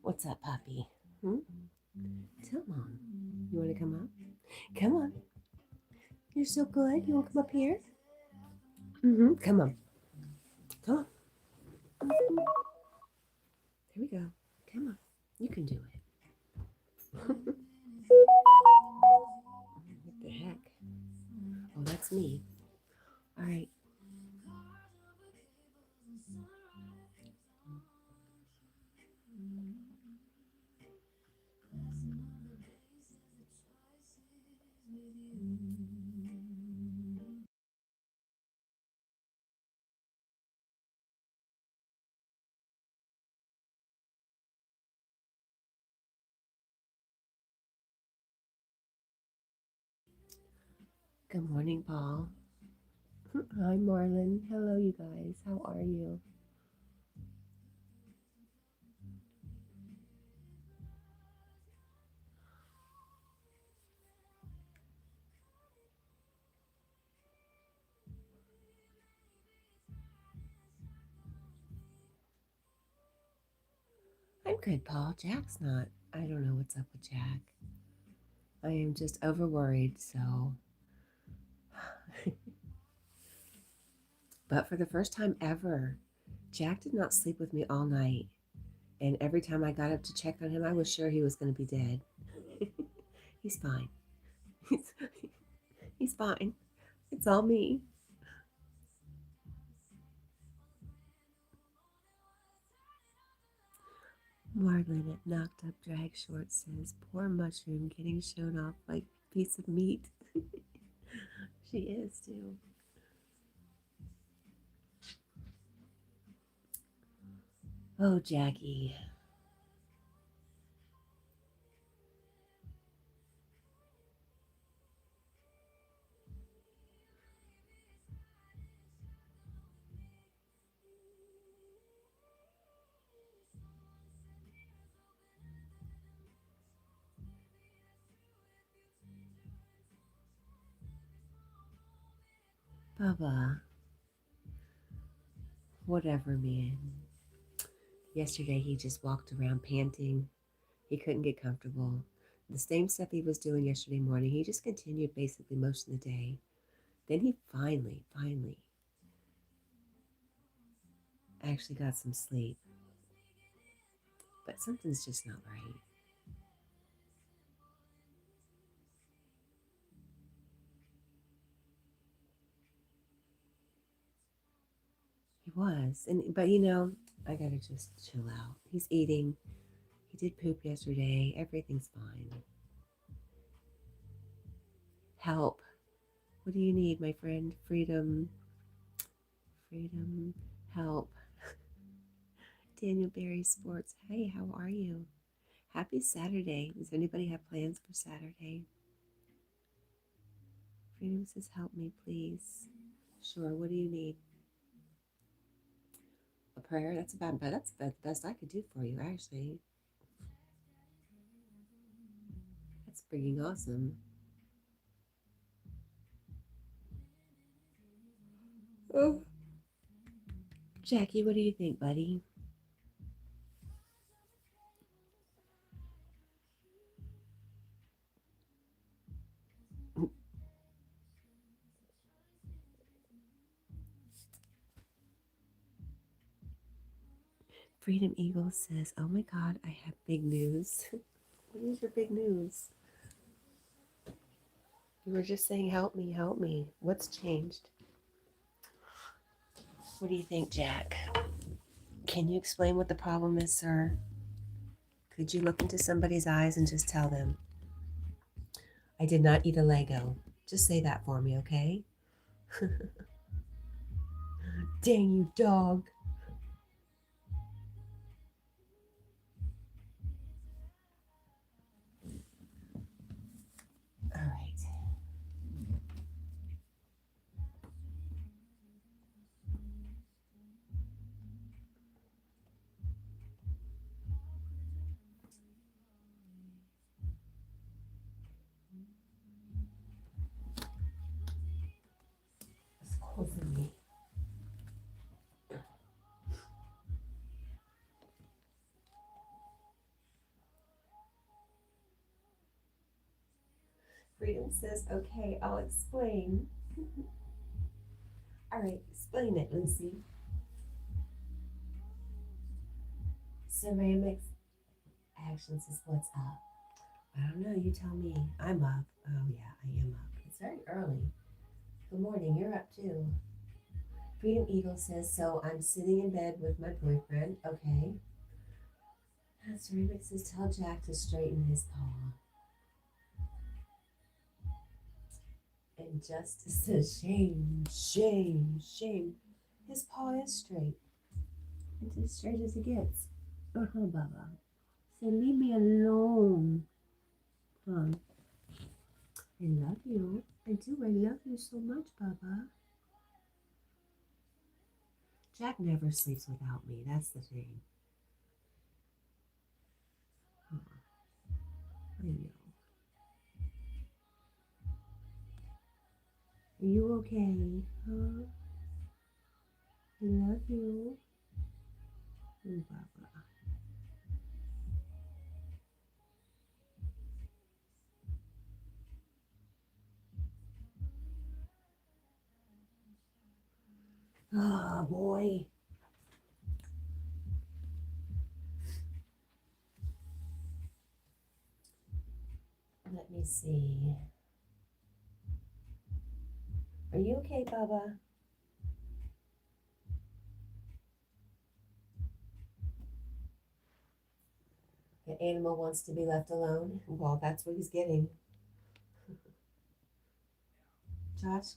What's up, puppy? Hmm? Tell Mom. You want to come up? Come on. You're so good. You want to come up here? Mm-hmm. Come on. Come on. Here we go. Come on. You can do it. What the heck? Oh, that's me. All right. Good morning, Paul. Hi, Marlon. Hello, you guys. How are you? I'm good, Paul. Jack's not. I don't know what's up with Jack. I am just over worried, so. But for the first time ever, Jack did not sleep with me all night. And every time I got up to check on him, I was sure he was going to be dead. He's fine. He's, he's fine. It's all me. Marlin at Knocked Up Drag Short says, poor mushroom getting shown off like a piece of meat. She is too. Oh, Jackie. Bubba. Whatever, man. Yesterday he just walked around panting. He couldn't get comfortable. The same stuff he was doing yesterday morning, he just continued basically most of the day. Then he finally actually got some sleep. But something's just not right. He was. But I gotta just chill out. He's eating. He did poop yesterday. Everything's fine. Help. What do you need, my friend? Freedom. Freedom. Help. Daniel Berry Sports. Hey, how are you? Happy Saturday. Does anybody have plans for Saturday? Freedom says, help me, please. Sure, what do you need? A prayer? That's the best I could do for you, actually. That's freaking awesome. Oh. Jackie, what do you think, buddy? Freedom Eagle says, oh my God, I have big news. What is your big news? You were just saying, help me, help me. What's changed? What do you think, Jack? Can you explain what the problem is, sir? Could you look into somebody's eyes and just tell them, I did not eat a Lego? Just say that for me, okay? Dang you, dog. All right. It's close to me. Freedom says, okay, I'll explain. All right, explain it, Lucy. Ceramics Action says, what's up? I don't know, you tell me. I'm up. Oh yeah, I am up. It's very early. Good morning, you're up too. Freedom Eagle says, so I'm sitting in bed with my boyfriend. Okay. Ceramics says, tell Jack to straighten his paw. And Justice says, shame, shame, shame. His paw is straight. It's as straight as it gets. Baba. Say, leave me alone. I love you. I do. I love you so much, Baba. Jack never sleeps without me. That's the thing. I know. Are you okay? Huh? I love you. Baba. Oh, boy. Let me see. Are you okay, Baba? The animal wants to be left alone. Well, that's what he's getting. Josh?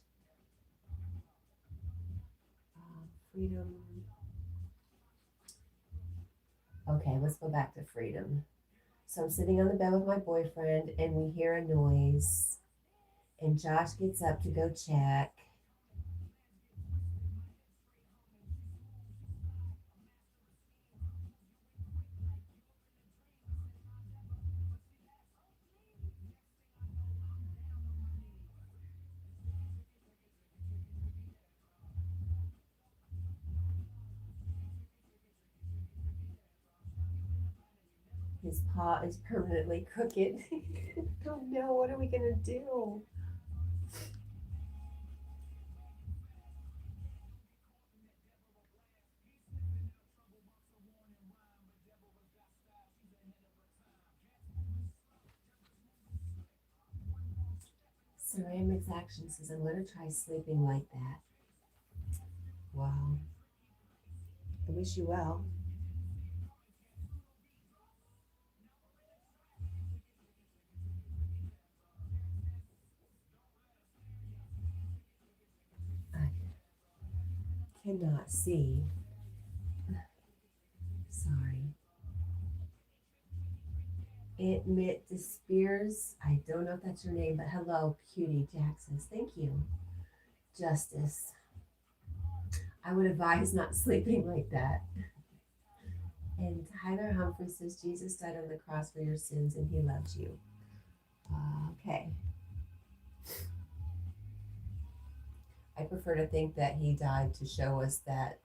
Freedom. Okay, let's go back to Freedom. So I'm sitting on the bed with my boyfriend and we hear a noise. And Josh gets up to go check. His paw is permanently crooked. Oh no, what are we gonna do? Ceramics Action says, I'm gonna try sleeping like that. Wow. I wish you well. I cannot see. Sorry. Admit the Spears. I don't know if that's your name, but hello, Cutie Jack says, thank you. Justice. I would advise not sleeping like that. And Tyler Humphrey says, Jesus died on the cross for your sins and he loves you. Okay. I prefer to think that he died to show us that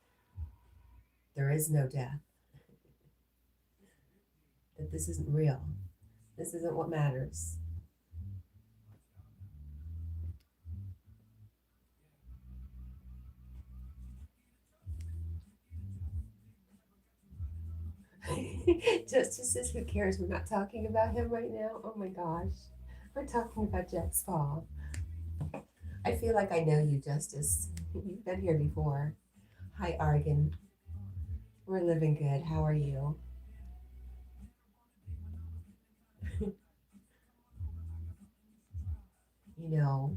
there is no death, that this isn't real. This isn't what matters. Justice says, who cares? We're not talking about him right now. Oh my gosh. We're talking about Jack's fall. I feel like I know you, Justice. You've been here before. Hi, Argan. We're living good. How are you? You know,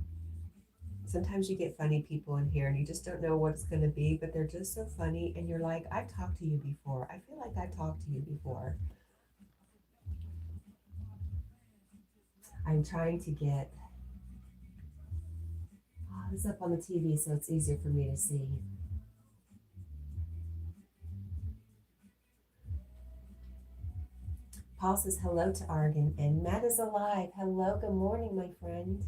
sometimes you get funny people in here and you just don't know what it's going to be, but they're just so funny. And you're like, I've talked to you before. I feel like I've talked to you before. I'm trying to get this up on the TV so it's easier for me to see. Paul says hello to Argan, and Matt is alive. Hello, good morning, my friend.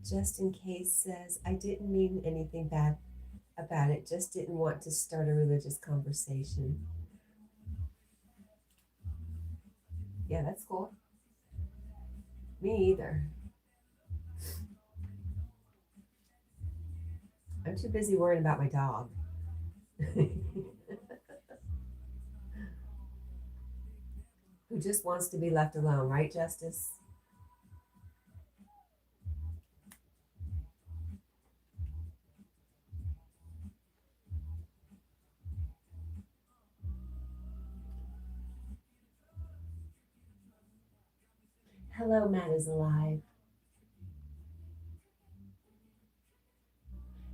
Just in case says, I didn't mean anything bad about it, just didn't want to start a religious conversation. Yeah, that's cool. Me either. I'm too busy worrying about my dog. Who just wants to be left alone, right, Justice? Hello, Matt is alive.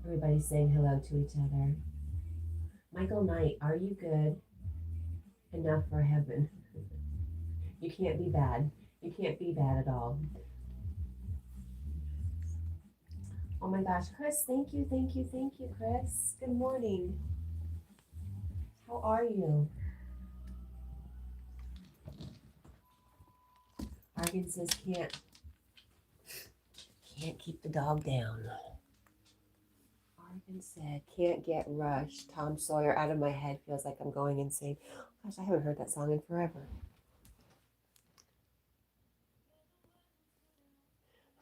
Everybody's saying hello to each other. Michael Knight, are you good enough for heaven? You can't be bad. You can't be bad at all. Oh my gosh, Chris, thank you, Chris. Good morning. How are you? Argan says can't keep the dog down. Argan said, can't get rushed. Tom Sawyer out of my head feels like I'm going insane. Gosh, I haven't heard that song in forever.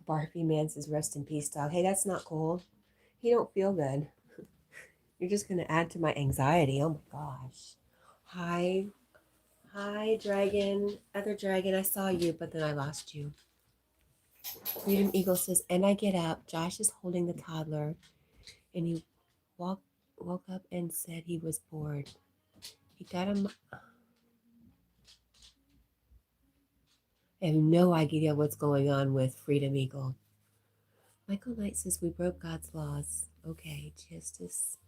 Barfy Man says, rest in peace, dog. Hey, that's not cool. He don't feel good. You're just going to add to my anxiety. Oh my gosh. Hi, dragon. Other dragon, I saw you, but then I lost you. Freedom Eagle says, and I get up. Josh is holding the toddler, and he woke up and said he was bored. He got him. I have no idea what's going on with Freedom Eagle. Michael Knight says, we broke God's laws. Okay, Justice.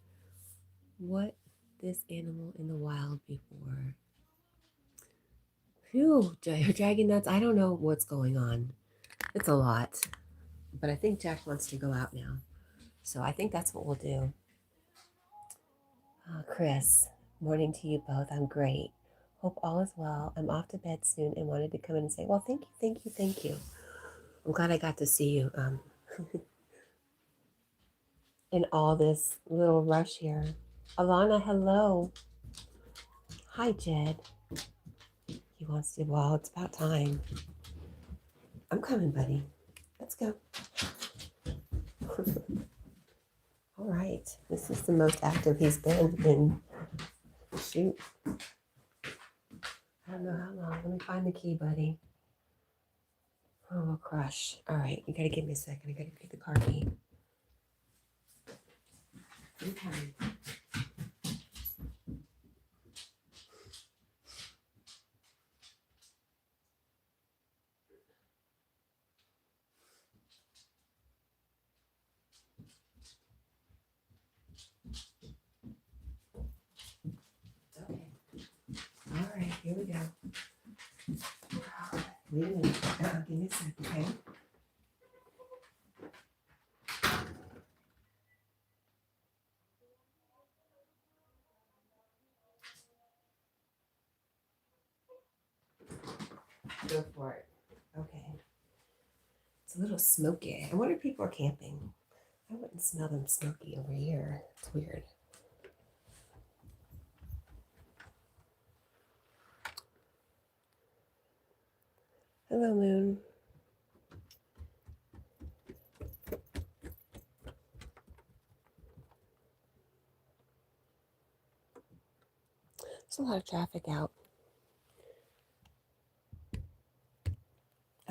What this animal in the wild before? Phew, dragon nuts. I don't know what's going on. It's a lot. But I think Jack wants to go out now. So I think that's what we'll do. Chris, morning to you both. I'm great. Hope all is well. I'm off to bed soon and wanted to come in and say, well, thank you. I'm glad I got to see you in all this little rush here. Alana, hello. Hi, Jed. He wants to, well, it's about time. I'm coming, buddy. Let's go. All right. This is the most active he's been in, shoot, I don't know how long. Let me find the key, buddy. Oh, crush. All right. You got to give me a second. I got to get the car key. Okay. All right, here we go. Wait a minute. Give me a second, okay? Go for it. Okay. It's a little smoky. I wonder if people are camping. I wouldn't smell them smoky over here. It's weird. Hello, Moon. There's a lot of traffic out.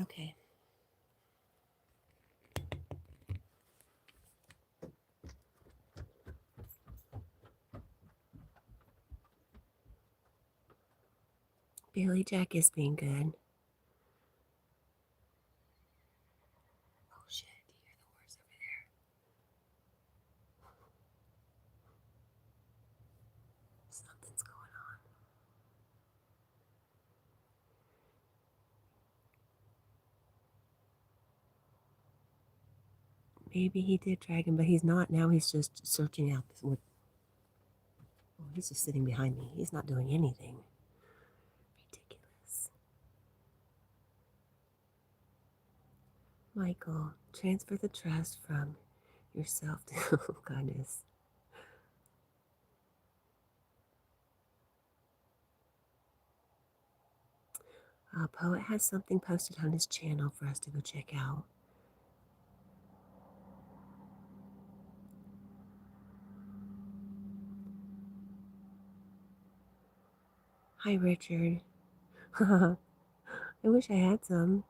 Okay. Billy Jack is being good. Oh shit, do you hear the horse over there? Something's going on. Maybe he did drag him, but he's not now. He's just searching out this wood. Oh, he's just sitting behind me. He's not doing anything. Ridiculous. Michael, transfer the trust from yourself to oh, goodness. Poet has something posted on his channel for us to go check out. Hi, Richard. I wish I had some.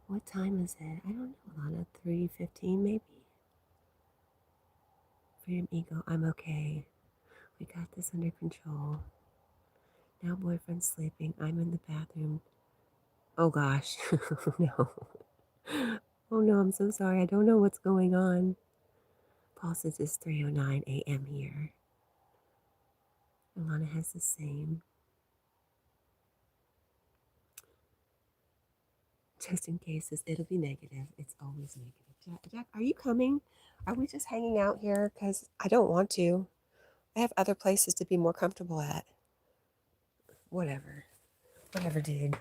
What time is it? I don't know, Alana. 3:15 maybe? Freedom Ego, I'm okay. We got this under control. Now boyfriend's sleeping. I'm in the bathroom. Oh gosh. No. Oh no, I'm so sorry. I don't know what's going on. Paul says it's 3:09 a.m. here. Alana has the same. Just in case it'll be negative. It's always negative. Jack, are you coming? Are we just hanging out here? Because I don't want to. I have other places to be more comfortable at. Whatever. Whatever, dude.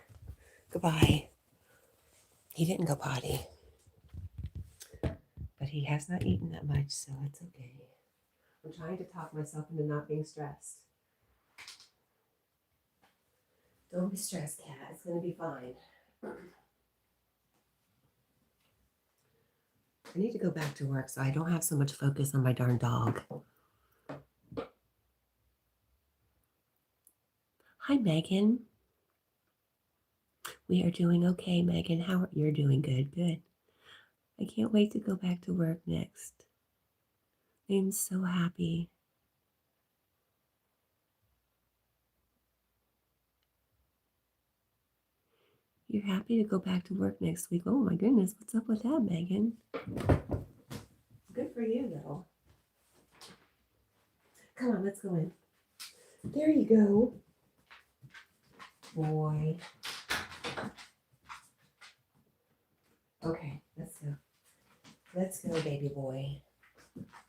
Goodbye. He didn't go potty. But he has not eaten that much, so it's okay. I'm trying to talk myself into not being stressed. Don't be stressed, Cat. It's going to be fine. I need to go back to work so I don't have so much focus on my darn dog. Hi, Megan. We are doing okay, Megan. How are you? Doing good, good. I can't wait to go back to work next. I'm so happy. You're happy to go back to work next week. Oh my goodness, what's up with that, Megan? Good for you, though. Come on, let's go in. There you go. Boy. Okay, let's go. Let's go, baby boy.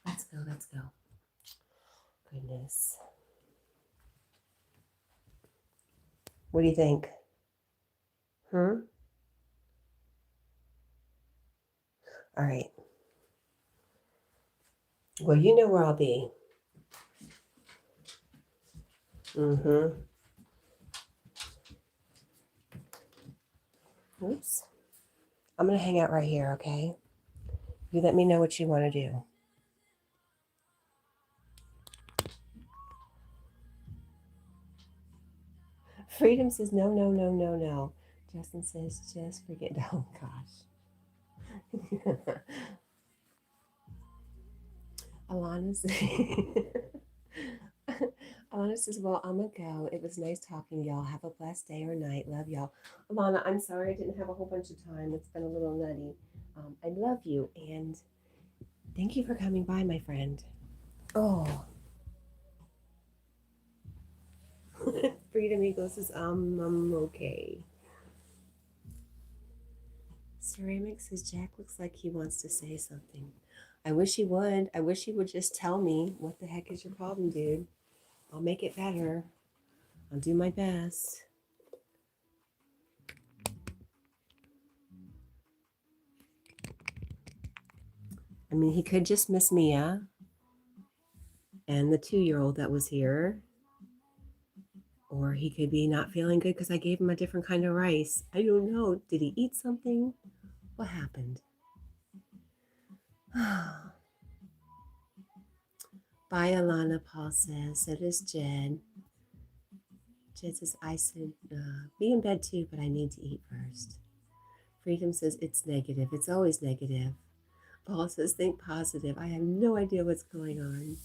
Let's go, let's go. Goodness. What do you think? All right. Well, you know where I'll be. Oops. I'm going to hang out right here, okay? You let me know what you want to do. Freedom says, no, no, no, no, no. Justin says, just forget. Oh, gosh. Alana says, well, I'm going to go. It was nice talking to y'all. Have a blessed day or night. Love y'all. Alana, I'm sorry I didn't have a whole bunch of time. It's been a little nutty. I love you, and thank you for coming by, my friend. Oh. Freedom Eagle says, I'm okay. Ceramic says, Jack looks like he wants to say something. I wish he would. I wish he would just tell me, what the heck is your problem, dude? I'll make it better. I'll do my best. I mean, he could just miss Mia and the 2-year-old that was here. Or he could be not feeling good because I gave him a different kind of rice. I don't know. Did he eat something? What happened? Bye, Alana, Paul says. So does Jed. Jed says, I said, be in bed too, but I need to eat first. Freedom says, it's negative. It's always negative. Paul says, think positive. I have no idea what's going on.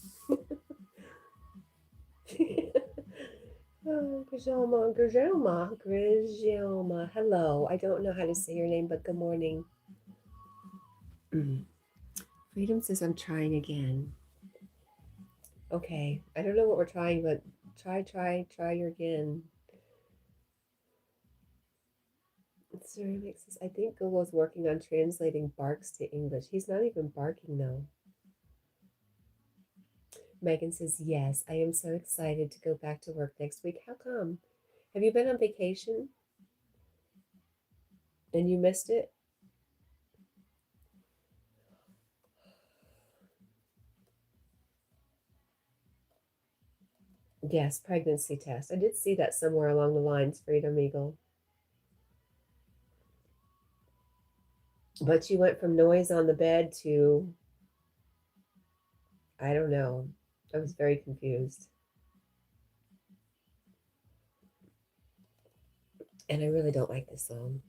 Oh, Grijalma. Hello. I don't know how to say your name, but good morning. Freedom says, I'm trying again. Okay. I don't know what we're trying, but try again. Ceramic says, I think Google's working on translating barks to English. He's not even barking, though. Megan says, yes, I am so excited to go back to work next week. How come? Have you been on vacation? And you missed it? Yes, pregnancy test. I did see that somewhere along the lines, Freedom Eagle. But you went from noise on the bed to, I don't know. I was very confused. And I really don't like this song.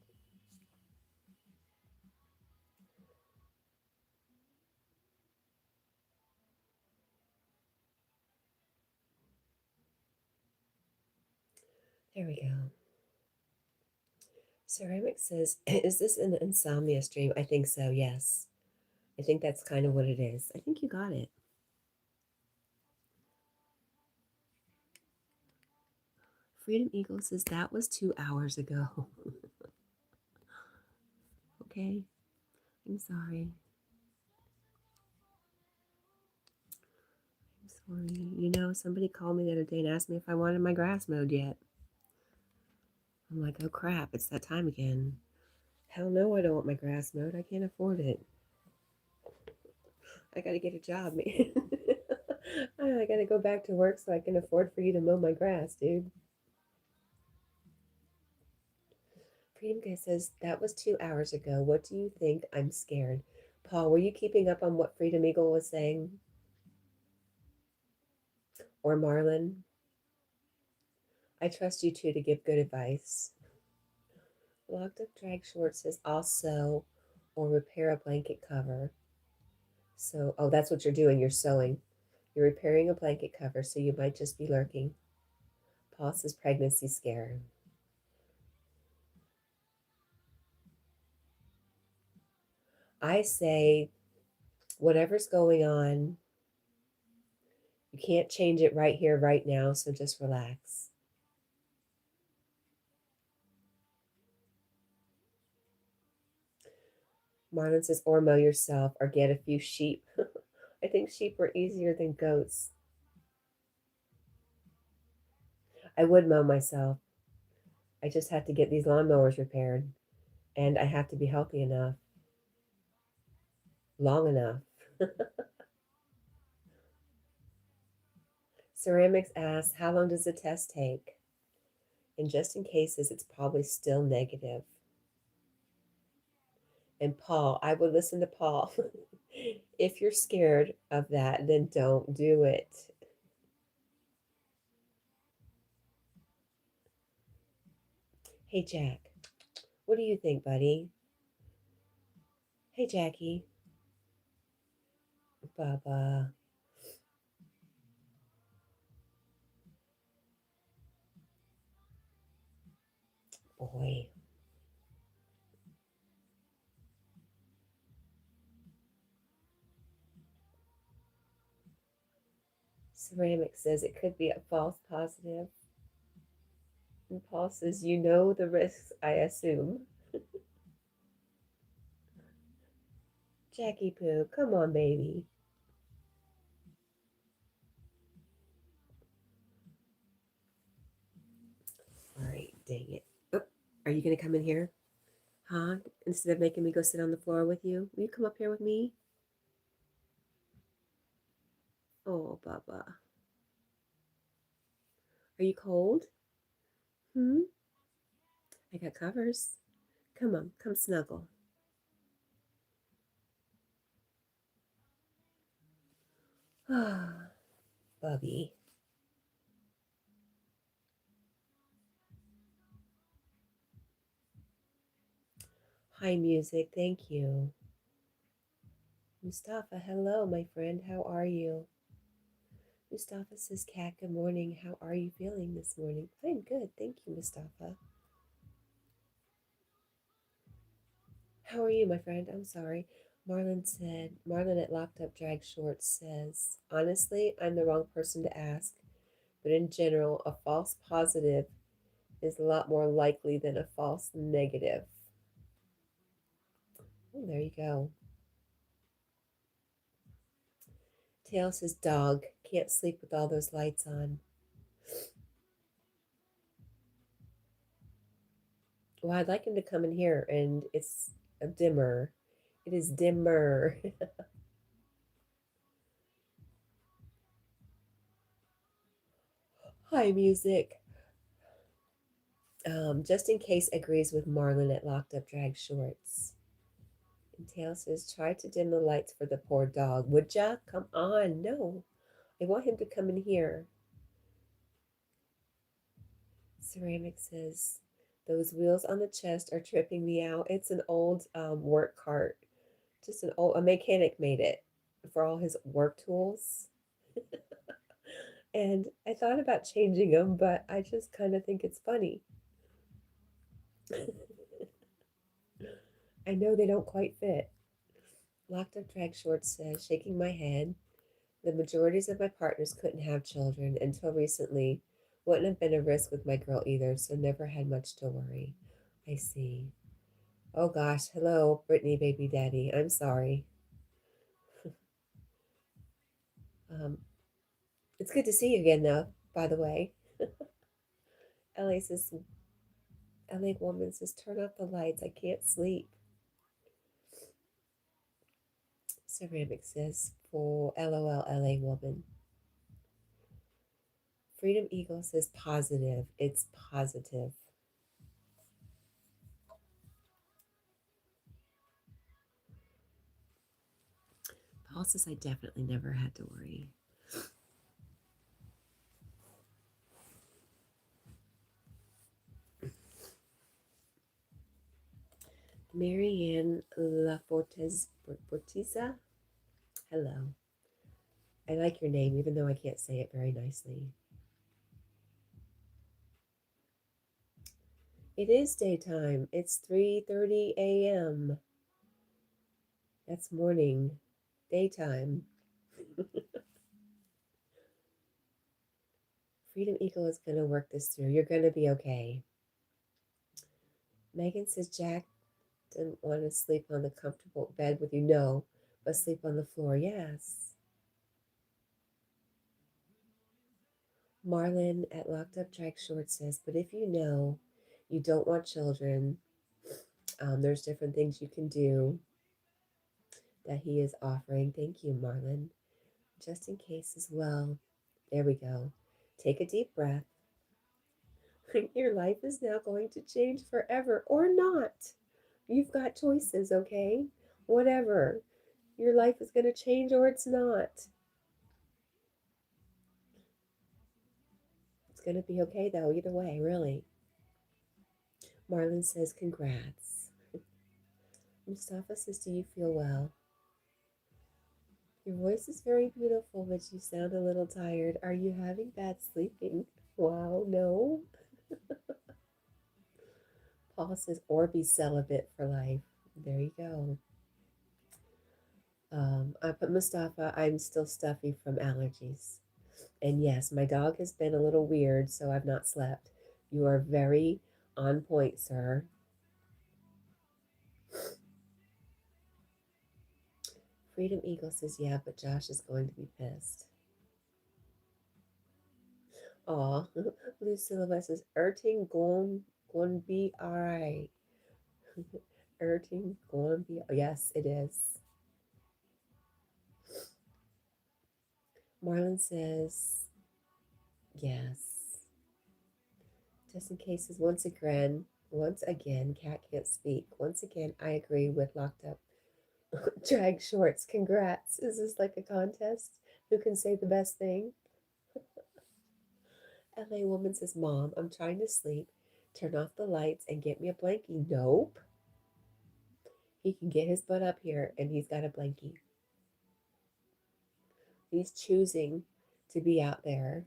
There we go. Ceramic says, is this an insomnia stream? I think so, yes. I think that's kind of what it is. I think you got it. Freedom Eagle says that was 2 hours ago. Okay, I'm sorry. I'm sorry. You know, somebody called me the other day and asked me if I wanted my grass mowed yet. I'm like, oh crap, it's that time again. Hell no, I don't want my grass mowed. I can't afford it. I gotta get a job, man. I gotta go back to work so I can afford for you to mow my grass, dude. Freedom Guy says, that was 2 hours ago. What do you think? I'm scared. Paul, were you keeping up on what Freedom Eagle was saying? Or Marlon? I trust you two to give good advice. Locked up drag short says also, or repair a blanket cover. So, oh, that's what you're doing. You're sewing. You're repairing a blanket cover, so you might just be lurking. Paul says pregnancy scare. I say, whatever's going on, you can't change it right here, right now, so just relax. Marlon says, or mow yourself, or get a few sheep. I think sheep are easier than goats. I would mow myself. I just have to get these lawnmowers repaired, and I have to be healthy enough, long enough. Ceramics asks, how long does the test take? And just in cases, it's probably still negative. And Paul, I would listen to Paul. If you're scared of that, then don't do it. Hey, Jack, what do you think, buddy? Hey, Jackie. Baba. Boy. Ceramic says it could be a false positive. And Paul says, you know the risks, I assume. Jackie Poo, come on, baby. All right, dang it. Oh, are you going to come in here? Huh? Instead of making me go sit on the floor with you? Will you come up here with me? Oh, Baba. Are you cold? Hmm? I got covers. Come on, come snuggle. Ah, Bubby. Hi, music. Thank you. Mustafa, hello, my friend. How are you? Mustafa says, Cat, good morning. How are you feeling this morning? I'm good. Thank you, Mustafa. How are you, my friend? I'm sorry. Marlon at Locked Up Drag Shorts says, honestly, I'm the wrong person to ask, but in general, a false positive is a lot more likely than a false negative. Oh, there you go. Tail says, dog, can't sleep with all those lights on. Well, I'd like him to come in here, and it's a dimmer. It is dimmer. Hi, music. Just in case agrees with Marlon at Locked Up Drag Shorts. And Tail says, try to dim the lights for the poor dog. Would ya? Come on. No. I want him to come in here. Ceramic says, those wheels on the chest are tripping me out. It's an old work cart. Just a mechanic made it for all his work tools. And I thought about changing them, but I just kind of think it's funny. I know they don't quite fit. Locked Up Drag Shorts says, shaking my head, the majorities of my partners couldn't have children until recently. Wouldn't have been a risk with my girl either, so never had much to worry. I see. Oh gosh, hello, Brittany baby daddy. I'm sorry. Um, it's good to see you again though, by the way. LA says LA woman says turn off the lights. I can't sleep. Ceramic says for LOL LA woman. Freedom Eagle says positive. It's positive. Paul says I definitely never had to worry. Marianne Fortiza. Hello. I like your name, even though I can't say it very nicely. It is daytime. It's 3:30 a.m. That's morning. Daytime. Freedom Eagle is going to work this through. You're going to be okay. Megan says Jack didn't want to sleep on the comfortable bed with you. No, but sleep on the floor. Yes. Marlon at Locked Up Drag Short says, but if you know you don't want children, there's different things you can do that he is offering. Thank you, Marlon. Just in case as well. There we go. Take a deep breath. Your life is now going to change forever or not. You've got choices, okay? Whatever. Your life is going to change or it's not. It's going to be okay, though, either way, really. Marlon says, congrats. Mustafa says, do you feel well? Your voice is very beautiful, but you sound a little tired. Are you having bad sleeping? Wow, no. Paul says, or be celibate for life. There you go. But Mustafa, I'm still stuffy from allergies. And yes, my dog has been a little weird, so I've not slept. You are very on point, sir. Freedom Eagle says, yeah, but Josh is going to be pissed. Aw, Lucilla says, Erting gon be alright. Erting gon be, yes, it is. Marlon says, yes. Just in case, once again, Cat can't speak. Once again, I agree with Locked Up Drag Shorts. Congrats. Is this like a contest? Who can say the best thing? LA woman says, Mom, I'm trying to sleep. Turn off the lights and get me a blankie. Nope. He can get his butt up here and he's got a blankie. He's choosing to be out there.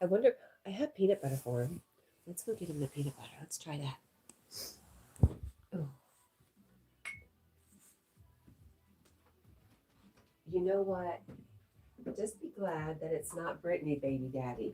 I wonder, I have peanut butter for him. Let's go get him the peanut butter. Let's try that. Oh. You know what? Just be glad that it's not Brittany, baby daddy.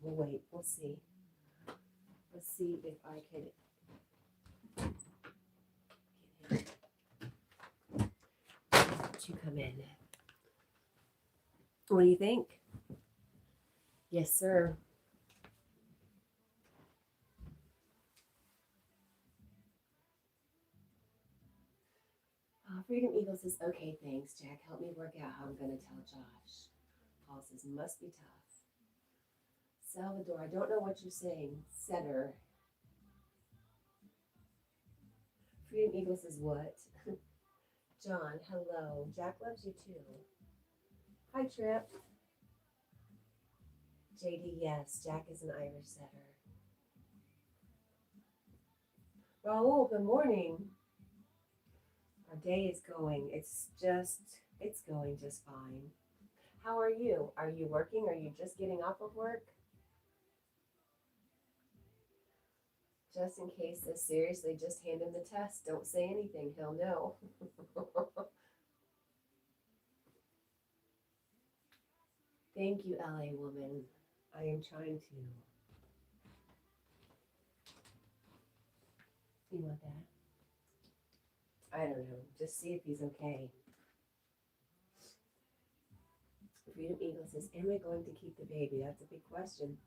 We'll wait. We'll see. Let's see if I can get him to come in. What do you think? Yes, sir. Freedom Eagle says, okay, thanks, Jack. Help me work out how I'm going to tell Josh. Paul says, must be tough. Salvador, I don't know what you're saying. Setter. Freedom Eagle says, what? John, hello. Jack loves you too. Hi, Trip. JD, yes. Jack is an Irish setter. Raul, good morning. Our day is going. It's going just fine. How are you? Are you working? Are you just getting off of work? Just in case this, seriously, just hand him the test. Don't say anything. He'll know. Thank you, LA woman. I am trying to. You want that? I don't know. Just see if he's okay. Freedom Eagle says, am I going to keep the baby? That's a big question.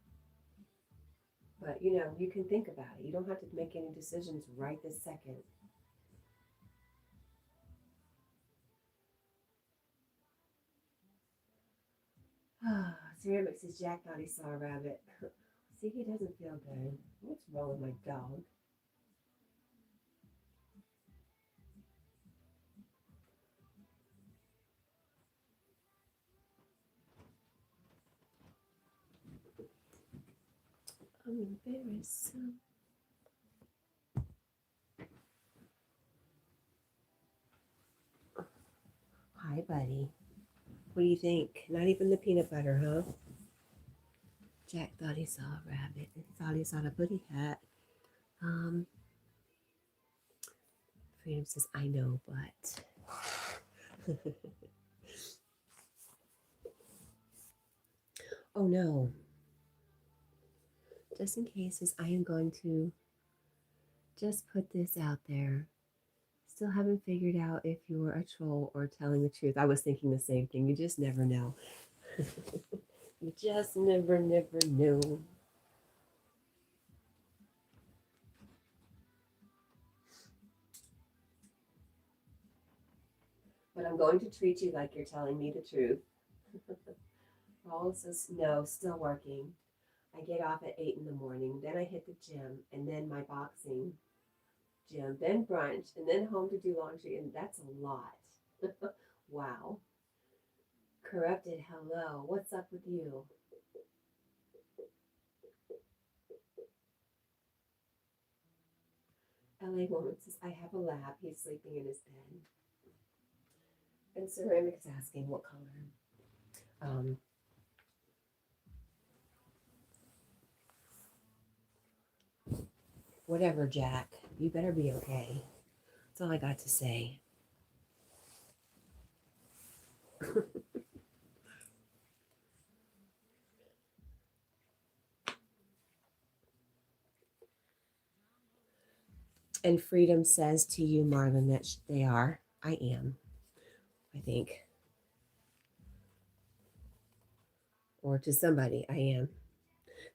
But, you know, you can think about it. You don't have to make any decisions right this second. Ceramic says, Jack thought he saw a rabbit. See, he doesn't feel good. What's wrong with my dog? I'm embarrassed. Hi, buddy. What do you think? Not even the peanut butter, huh? Jack thought he saw a rabbit. He thought he saw a booty hat. Freedom says, I know, but... Oh, no. Just in case, I am going to just put this out there. Still haven't figured out if you're a troll or telling the truth. I was thinking the same thing. You just never know. You just never know. But I'm going to treat you like you're telling me the truth. Raul says, no, still working. I get off at 8 in the morning. Then I hit the gym and then my boxing gym, then brunch, and then home to do laundry. And that's a lot. Wow. Corrupted, hello. What's up with you? LA woman says, I have a lab. He's sleeping in his bed. And Ceramic's asking what color. Whatever, Jack. You better be okay. That's all I got to say. And Freedom says to you, Marlon, that they are. I am, I think. Or to somebody, I am.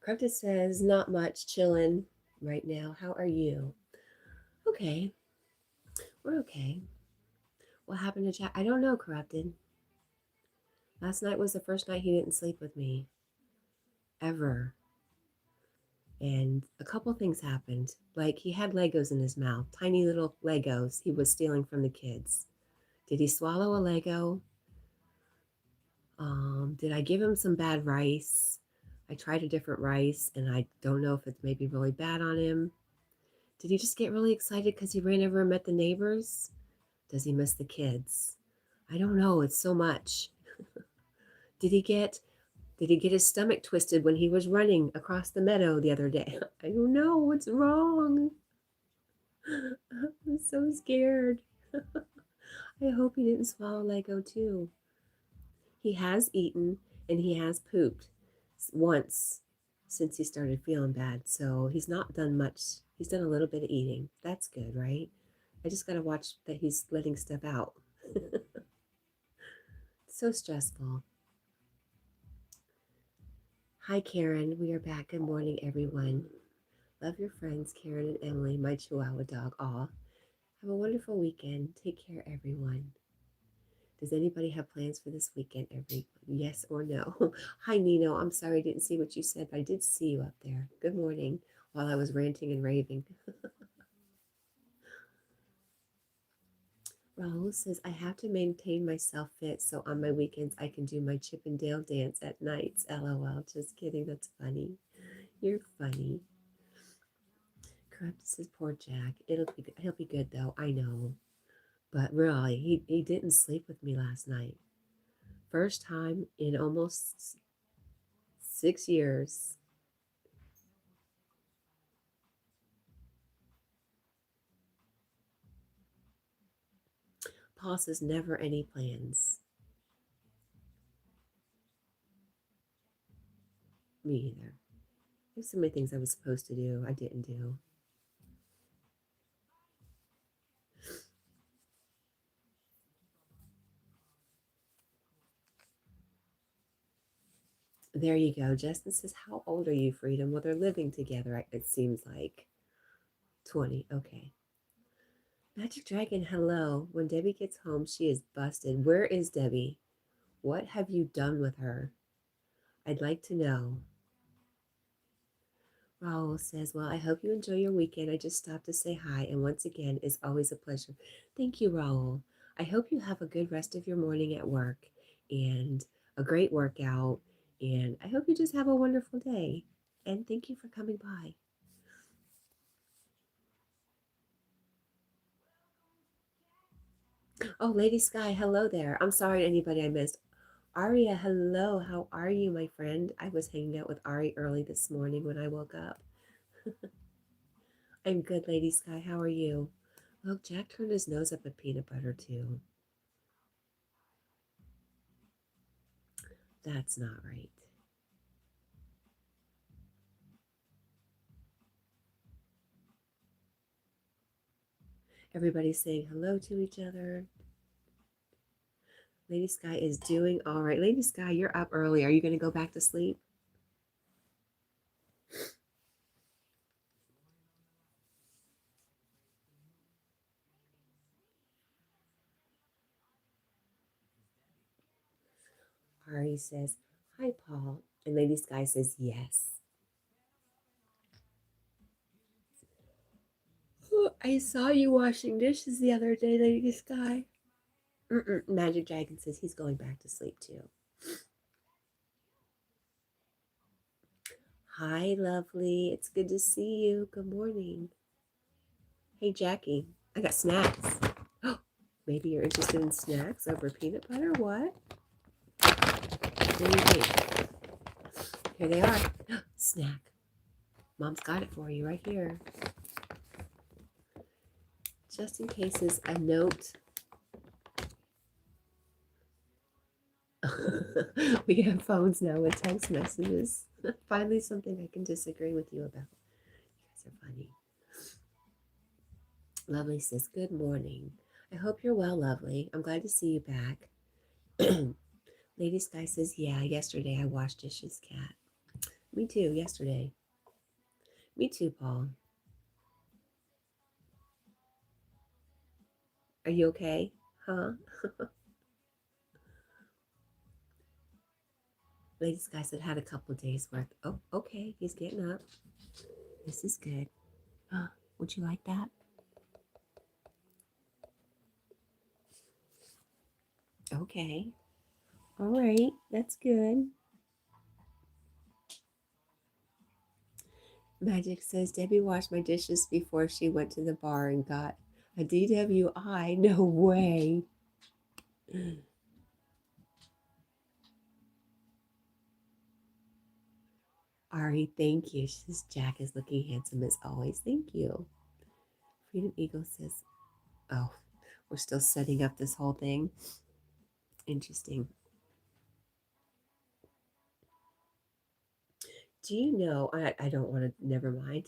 Corrupted says, not much, chilling right now. How are you? Okay. We're okay. What happened to Jack? I don't know, Corrupted. Last night was the first night he didn't sleep with me. Ever. And a couple things happened. Like he had Legos in his mouth, tiny little Legos he was stealing from the kids. Did he swallow a Lego? Did I give him some bad rice? I tried a different rice and I don't know if it's maybe really bad on him. Did he just get really excited because he ran over and met the neighbors? Does he miss the kids? I don't know. It's so much. Did he get his stomach twisted when he was running across the meadow the other day? I don't know. What's wrong? I'm so scared. I hope he didn't swallow Lego too. He has eaten and he has pooped once since he started feeling bad. So he's not done much. He's done a little bit of eating. That's good, right? I just got to watch that he's letting stuff out. So stressful. Hi, Karen. We are back. Good morning, everyone. Love your friends, Karen and Emily, my Chihuahua dog. Aw. Have a wonderful weekend. Take care, everyone. Does anybody have plans for this weekend? Yes or no? Hi, Nino. I'm sorry I didn't see what you said, but I did see you up there. Good morning. While I was ranting and raving. Raul says, I have to maintain myself fit so on my weekends I can do my Chip and Dale dance at nights. LOL. Just kidding. That's funny. You're funny. Correct. Says poor Jack. He'll be good though. I know. But really, he didn't sleep with me last night. First time in almost 6 years. Paul says never any plans. Me either. There's so many things I was supposed to do I didn't do. There you go. Justin says, how old are you, Freedom? Well, they're living together, it seems like. 20. Okay. Magic Dragon, hello. When Debbie gets home, she is busted. Where is Debbie? What have you done with her? I'd like to know. Raul says, well, I hope you enjoy your weekend. I just stopped to say hi, and once again, it's always a pleasure. Thank you, Raul. I hope you have a good rest of your morning at work and a great workout, and I hope you just have a wonderful day. And thank you for coming by. Oh, Lady Sky, hello there. I'm sorry anybody I missed. Aria, hello. How are you, my friend? I was hanging out with Ari early this morning when I woke up. I'm good, Lady Sky. How are you? Look, Jack turned his nose up at peanut butter, too. That's not right. Everybody's saying hello to each other. Lady Sky is doing all right. Lady Sky, you're up early. Are you going to go back to sleep? Ari says, hi, Paul. And Lady Sky says, yes. Oh, I saw you washing dishes the other day, Lady Sky. Magic Dragon says he's going back to sleep too. Hi, lovely. It's good to see you. Good morning. Hey, Jackie. I got snacks. Oh, maybe you're interested in snacks over peanut butter? What? What do you think? Here they are. Snack. Mom's got it for you right here. Just in case is a note. We have phones now with text messages. Finally, something I can disagree with you about. You guys are funny. Lovely says, good morning. I hope you're well, lovely. I'm glad to see you back. Lady Sky says, yeah, yesterday I washed dishes, Cat. Me too, yesterday. Me too, Paul. Are you okay? Huh? Lady Sky said, had a couple days worth. Oh, okay, he's getting up. This is good. Would you like that? Okay. All right, that's good. Magic says Debbie washed my dishes before she went to the bar and got a DWI. No way. Ari, thank you. She says Jack is looking handsome as always. Thank you. Freedom Eagle says, oh, we're still setting up this whole thing. Interesting. Do you know, I don't want to, never mind.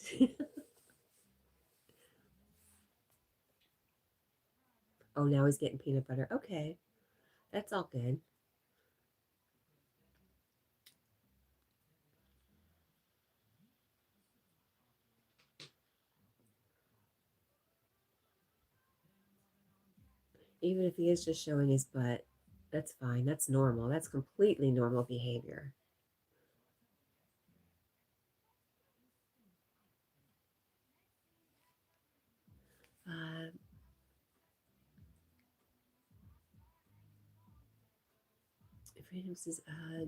Oh, now he's getting peanut butter. Okay, that's all good. Even if he is just showing his butt, that's fine. That's normal. That's completely normal behavior. Uh, Freedom says,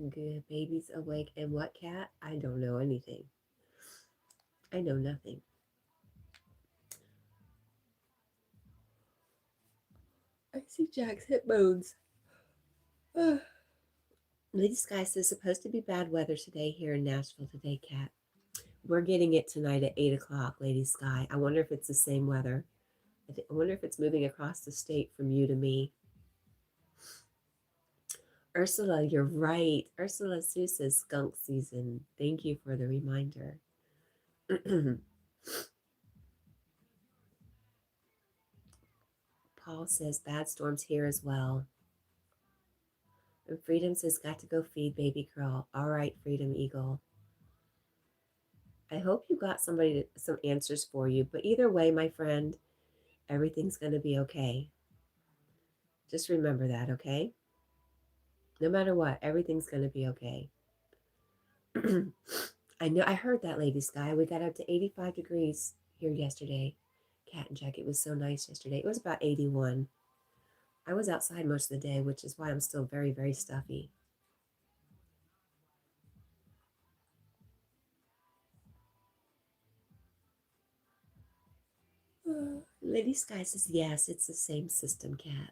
good. Baby's awake. And what, cat? I don't know anything. I know nothing. I see Jack's hip bones. Lady Sky says, supposed to be bad weather today here in Nashville today, cat. We're getting it tonight at 8 o'clock, Lady Sky. I wonder if it's the same weather. I wonder if it's moving across the state from you to me. Ursula, you're right. Ursula Sue says skunk season. Thank you for the reminder. Paul says bad storms here as well. And Freedom says got to go feed baby girl. All right, Freedom Eagle. I hope you got somebody some answers for you. But either way, my friend, everything's going to be okay. Just remember that, okay? No matter what, everything's going to be okay. I know, I heard that, Lady Sky. We got up to 85 degrees here yesterday. Cat and Jack, it was so nice yesterday. It was about 81. I was outside most of the day, which is why I'm still very, very stuffy. Lady Sky says, yes, it's the same system, Cat.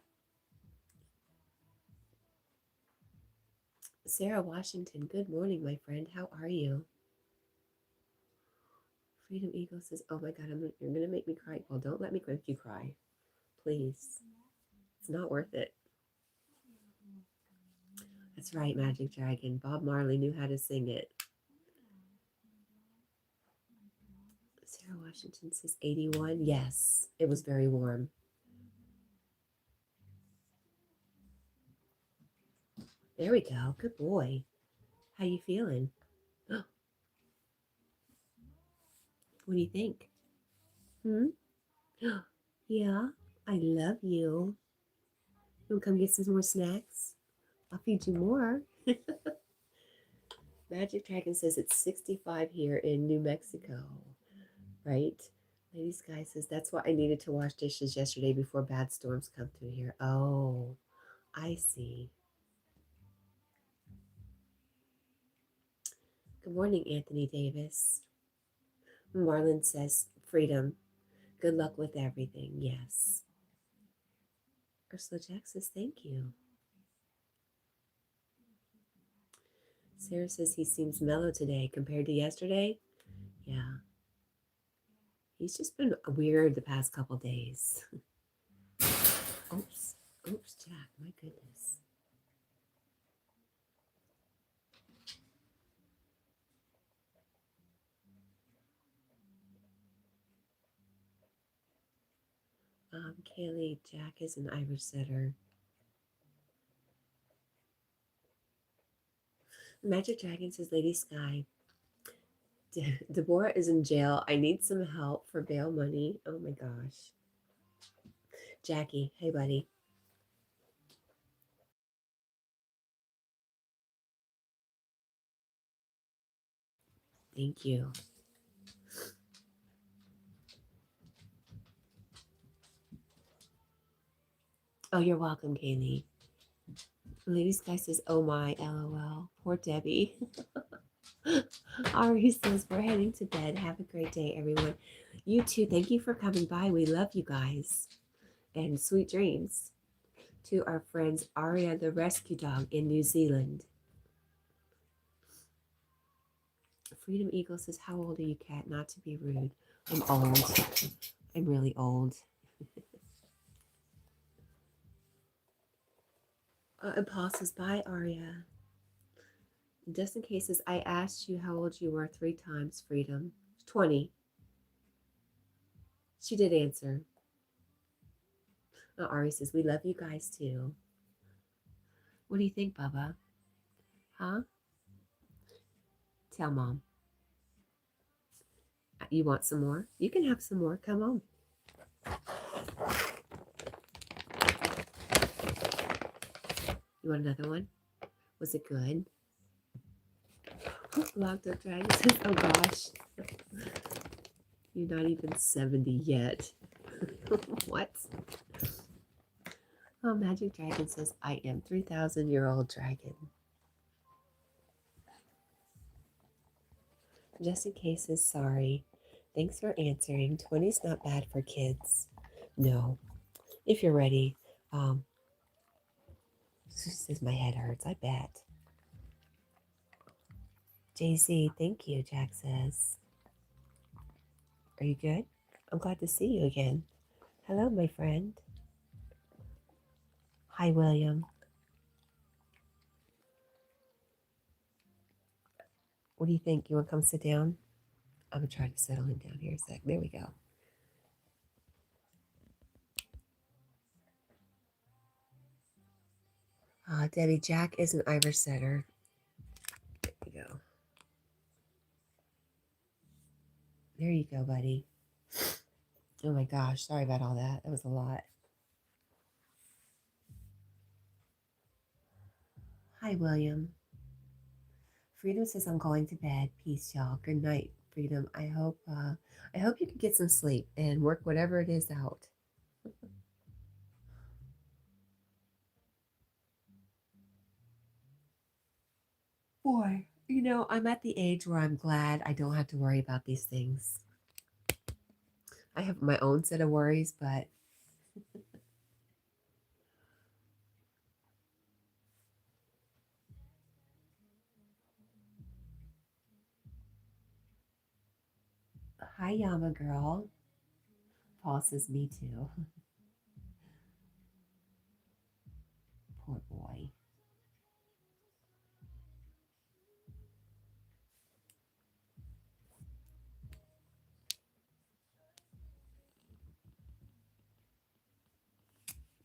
Sarah Washington, good morning, my friend. How are you? Freedom Eagle says, oh my God, you're going to make me cry. Well, don't let me make you cry. Please. It's not worth it. That's right, Magic Dragon. Bob Marley knew how to sing it. Sarah Washington says 81. Yes, it was very warm. There we go. Good boy. How you feeling? What do you think? Hmm? Yeah, I love you. You want to come get some more snacks? I'll feed you more. Magic Dragon says it's 65 here in New Mexico, right? Lady Sky says that's why I needed to wash dishes yesterday before bad storms come through here. Oh, I see. Good morning, Anthony Davis. Marlon says freedom. Good luck with everything. Yes. Ursula Jack says thank you. Sarah says he seems mellow today compared to yesterday. Yeah. He's just been weird the past couple days. Oops. Oops, Jack. My goodness. Kaylee, Jack is an Irish setter. Magic Dragon says Lady Sky. Deborah is in jail. I need some help for bail money. Oh my gosh. Jackie, hey buddy. Thank you. Oh, you're welcome, Kaylee. Lady Sky says, oh my, LOL. Poor Debbie. Ari says, we're heading to bed. Have a great day, everyone. You too. Thank you for coming by. We love you guys. And sweet dreams to our friends Aria the rescue dog in New Zealand. Freedom Eagle says, how old are you, Cat? Not to be rude. I'm old. I'm really old. And Paul says, bye, Aria. Just in case, I asked you how old you were 3 times, Freedom. 20. She did answer. Ari says, we love you guys too. What do you think, Bubba? Huh? Tell Mom. You want some more? You can have some more. Come on. You want another one? Was it good? Locked up dragon says, oh gosh. You're not even 70 yet. What? Oh, Magic Dragon says, I am 3,000-year-old dragon. Just in case is sorry. Thanks for answering. 20's not bad for kids. No. If you're ready. She says my head hurts. I bet. JC, thank you, Jack says. Are you good? I'm glad to see you again. Hello, my friend. Hi, William. What do you think? You want to come sit down? I'm going to try to settle him down here a sec. There we go. Debbie, Jack is an Irish setter. There you go. There you go, buddy. Oh my gosh, sorry about all that. That was a lot. Hi, William. Freedom says I'm going to bed. Peace, y'all. Good night, Freedom. I hope you can get some sleep and work whatever it is out. Boy, I'm at the age where I'm glad I don't have to worry about these things. I have my own set of worries, but hi, Yama girl. Paul says me too. Poor boy.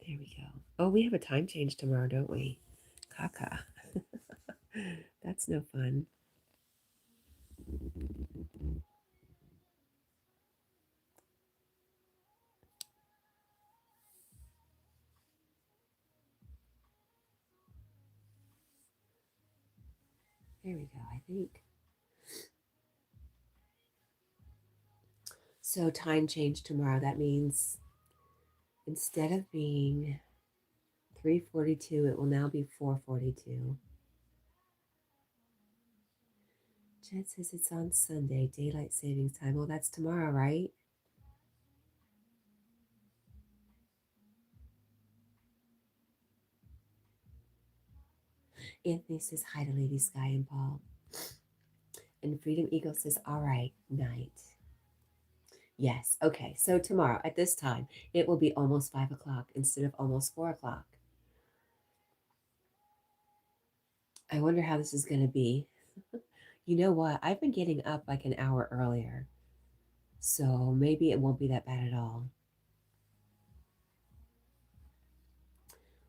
There we go. Oh, we have a time change tomorrow, don't we? Caca. That's no fun. There we go, I think. So time change tomorrow. That means instead of being 3:42, it will now be 4:42. Jed says it's on Sunday, daylight savings time. Well, that's tomorrow, right? Anthony says hi to Lady Sky and Paul. And Freedom Eagle says, all right, night. Yes, okay. So tomorrow at this time, it will be almost 5 o'clock instead of almost 4 o'clock. I wonder how this is going to be. You know what? I've been getting up like an hour earlier. So maybe it won't be that bad at all.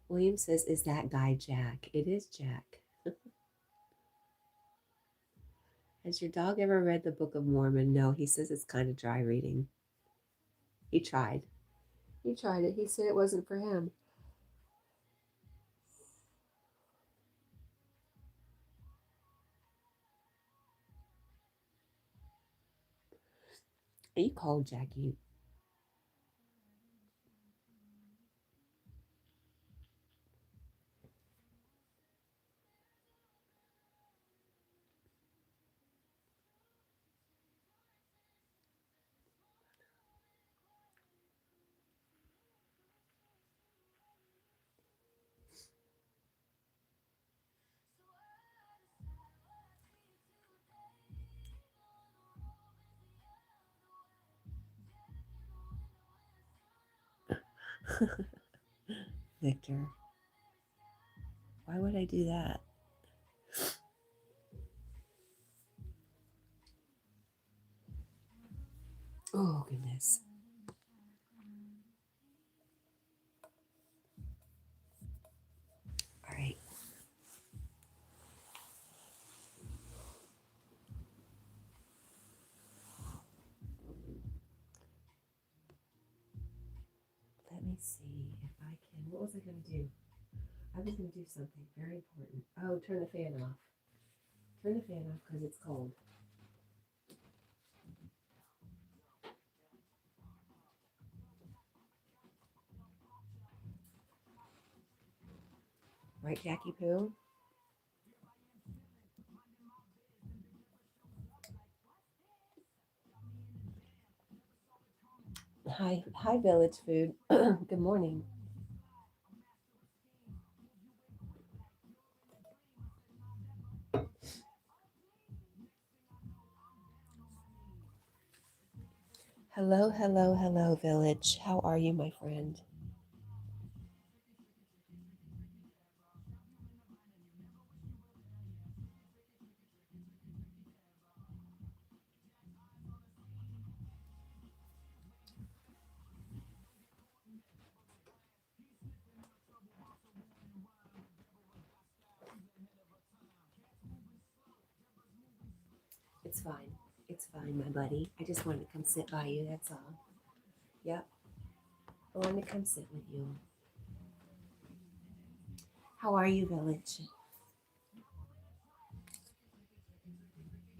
William says, is that guy Jack? It is Jack. Has your dog ever read the Book of Mormon? No, he says it's kind of dry reading. He tried. He tried it. He said it wasn't for him. Are you cold, Jackie? Victor. Why would I do that? Oh, goodness. All right. Let me see if I can. What was I going to do? I was going to do something very important. Oh, turn the fan off. Turn the fan off because it's cold. Right, Jackie Poo? Hi, Village Food. Good morning. Hello, hello, hello, Village. How are you, my friend? It's fine. It's fine, my buddy. I just wanted to come sit by you, that's all. Yep, I wanted to come sit with you. How are you, Village?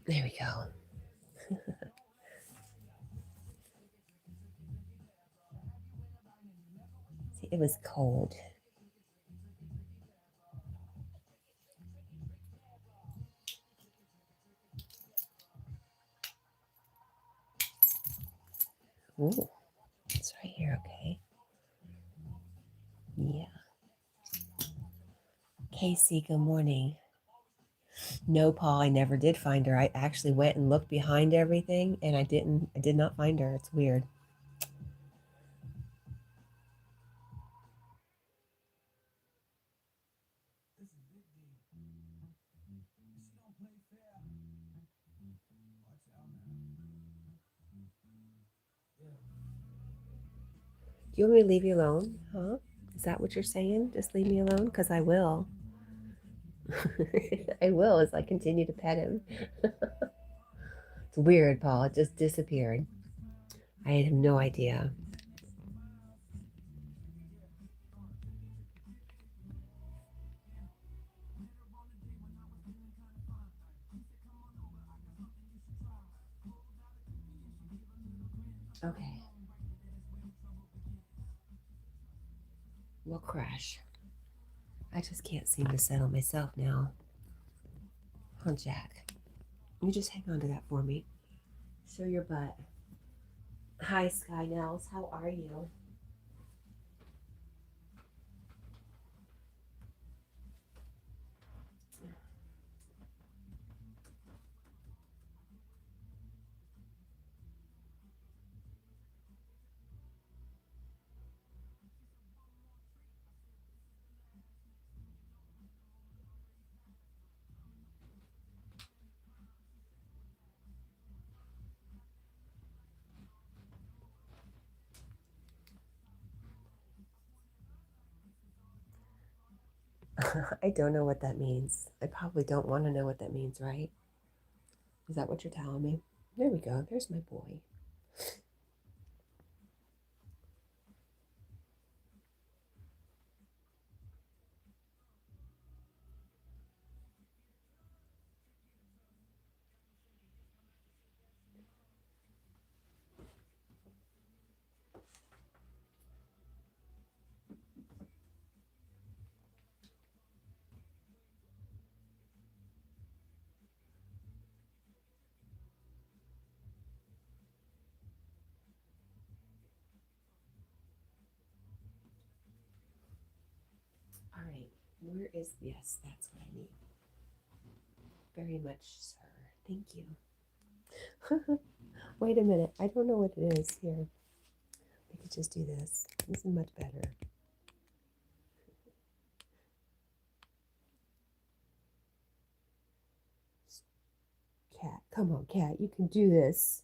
There we go. See, it was cold. Ooh, it's right here, okay? Yeah. Casey, good morning. No, Paul, I never did find her. I actually went and looked behind everything and I did not find her. It's weird. Do you want me to leave you alone? Huh? Is that what you're saying? Just leave me alone? Because I will. I will as I continue to pet him. It's weird, Paul. It just disappeared. I have no idea. Okay. We'll crash. I just can't seem to settle myself now. Huh, Jack? You just hang on to that for me. Show your butt. Hi, Sky Nels. How are you? I don't know what that means. I probably don't want to know what that means, right? Is that what you're telling me? There we go. There's my boy. All right. Where is, yes, that's what I need. Very much, sir. Thank you. Wait a minute. I don't know what it is here. I could just do this. This is much better. Cat, come on, Cat. You can do this.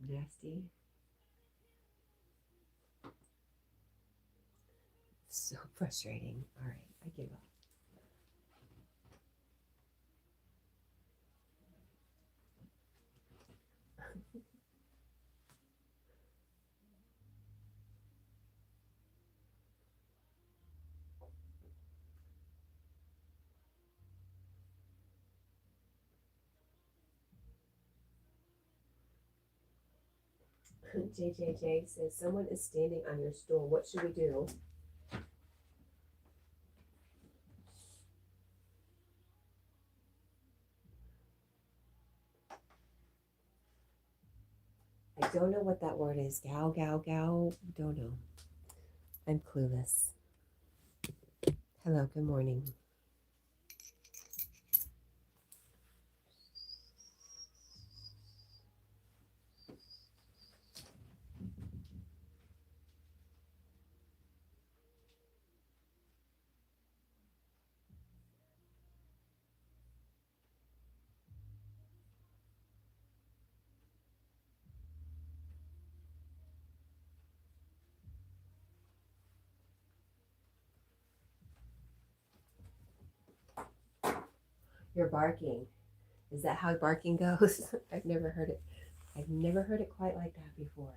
Nasty. So frustrating. All right, I give up. JJJ says, someone is standing on your stool. What should we do? I don't know what that word is. Gow, gow, gow. Don't know. I'm clueless. Hello, good morning. You're barking. Is that how barking goes? I've never heard it. I've never heard it quite like that before.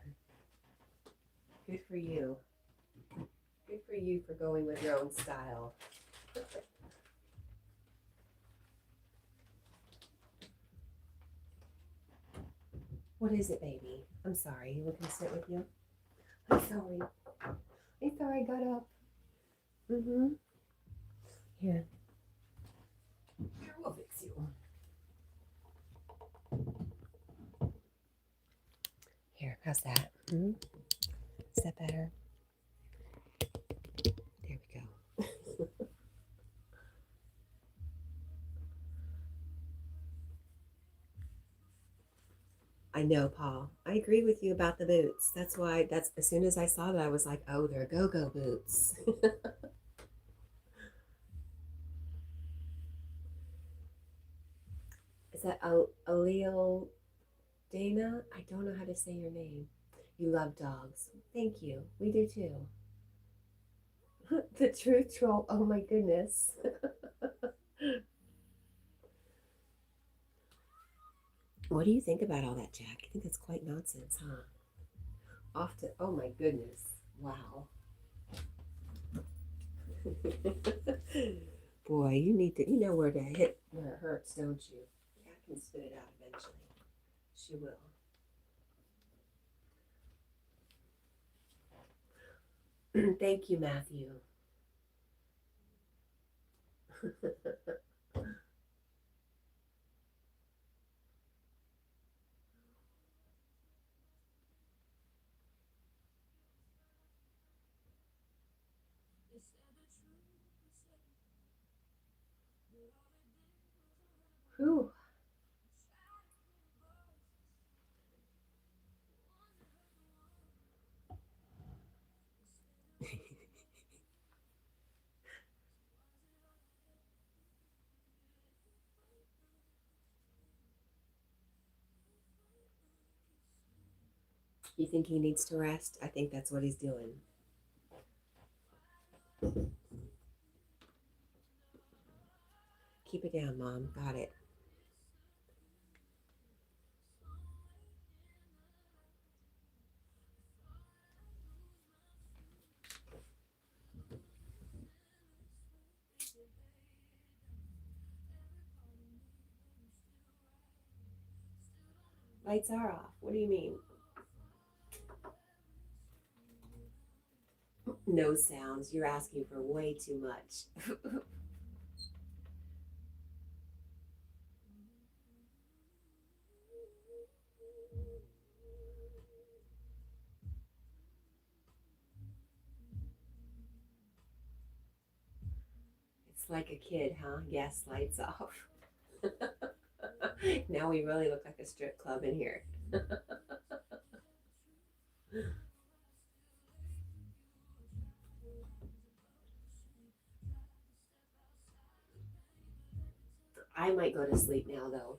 Good for you. Good for you for going with your own style. What is it, baby? I'm sorry. You can sit with you? I'm sorry. I'm sorry I got up. Mm-hmm. Here. Here, we'll fix you. Here, how's that? Mm-hmm. Is that better? There we go. I know, Paul. I agree with you about the boots. That's why, as soon as I saw that, I was like, oh, they're go-go boots. Is that Aleel Dana? I don't know how to say your name. You love dogs. Thank you. We do too. The truth troll. Oh my goodness. What do you think about all that, Jack? I think that's quite nonsense, huh? Often. Oh my goodness. Wow. Boy, you need to, you know where to hit where it hurts, don't you? Cat can spit it out eventually. She will. Thank you, Matthew. Whew. You think he needs to rest? I think that's what he's doing. Keep it down, Mom. Got it. Lights are off. What do you mean? No sounds. You're asking for way too much. It's like a kid, huh? Yes, lights off. Now we really look like a strip club in here. I might go to sleep now, though.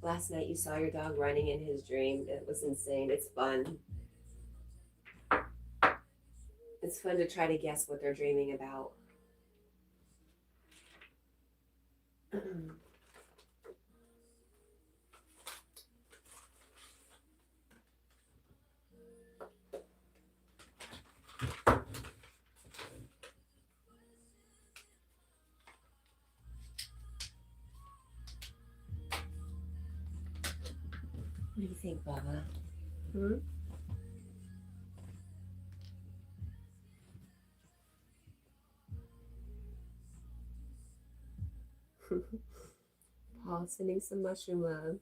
Last night you saw your dog running in his dream. It was insane. It's fun. It's fun to try to guess what they're dreaming about. What do you think, Baba? Paul sending some mushroom love.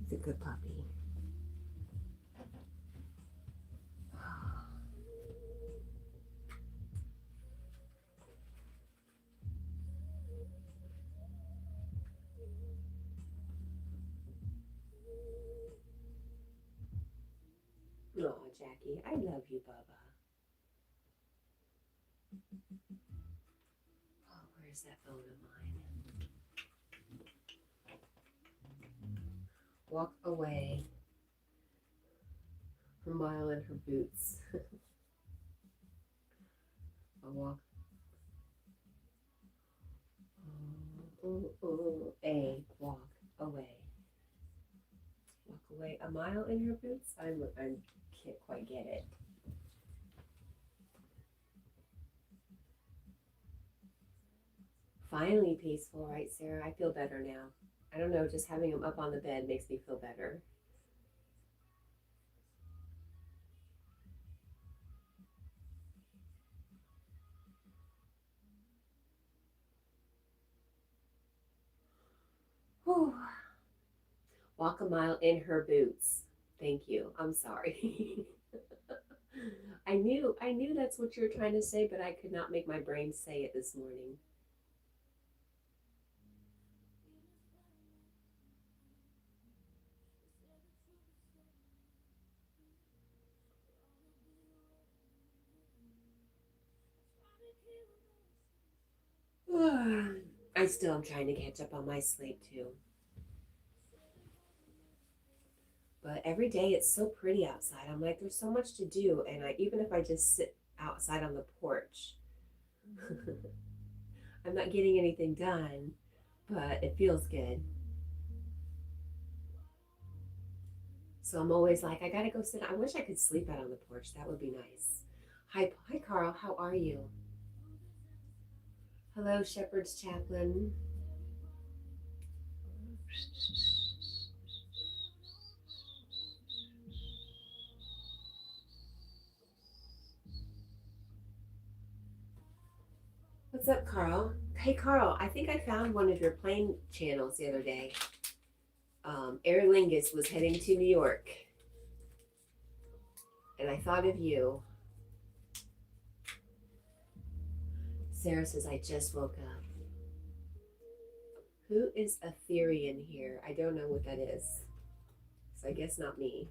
He's a good puppy. Oh, Jackie, I love you, Baba. Oh, where's that phone of mine? Walk away from Mile in her boots. I'll walk. A, walk away. Walk away. A mile in her boots? I can't quite get it. Finally peaceful, right, Sarah? I feel better now. I don't know, just having him up on the bed makes me feel better. Whew. Walk a mile in her boots. Thank you. I'm sorry. I knew that's what you were trying to say, but I could not make my brain say it this morning. I still am trying to catch up on my sleep too. But every day it's so pretty outside. I'm like, there's so much to do, and even if I just sit outside on the porch, I'm not getting anything done, but it feels good. So I'm always like, I gotta go sit. I wish I could sleep out on the porch. That would be nice. Hi, Carl. How are you? Hello, Shepherd's Chaplain. What's up, Carl? Hey, Carl. I think I found one of your plane channels the other day. Aer Lingus was heading to New York, and I thought of you. Sarah says, I just woke up. Who is Etherean here? I don't know what that is. So I guess not me.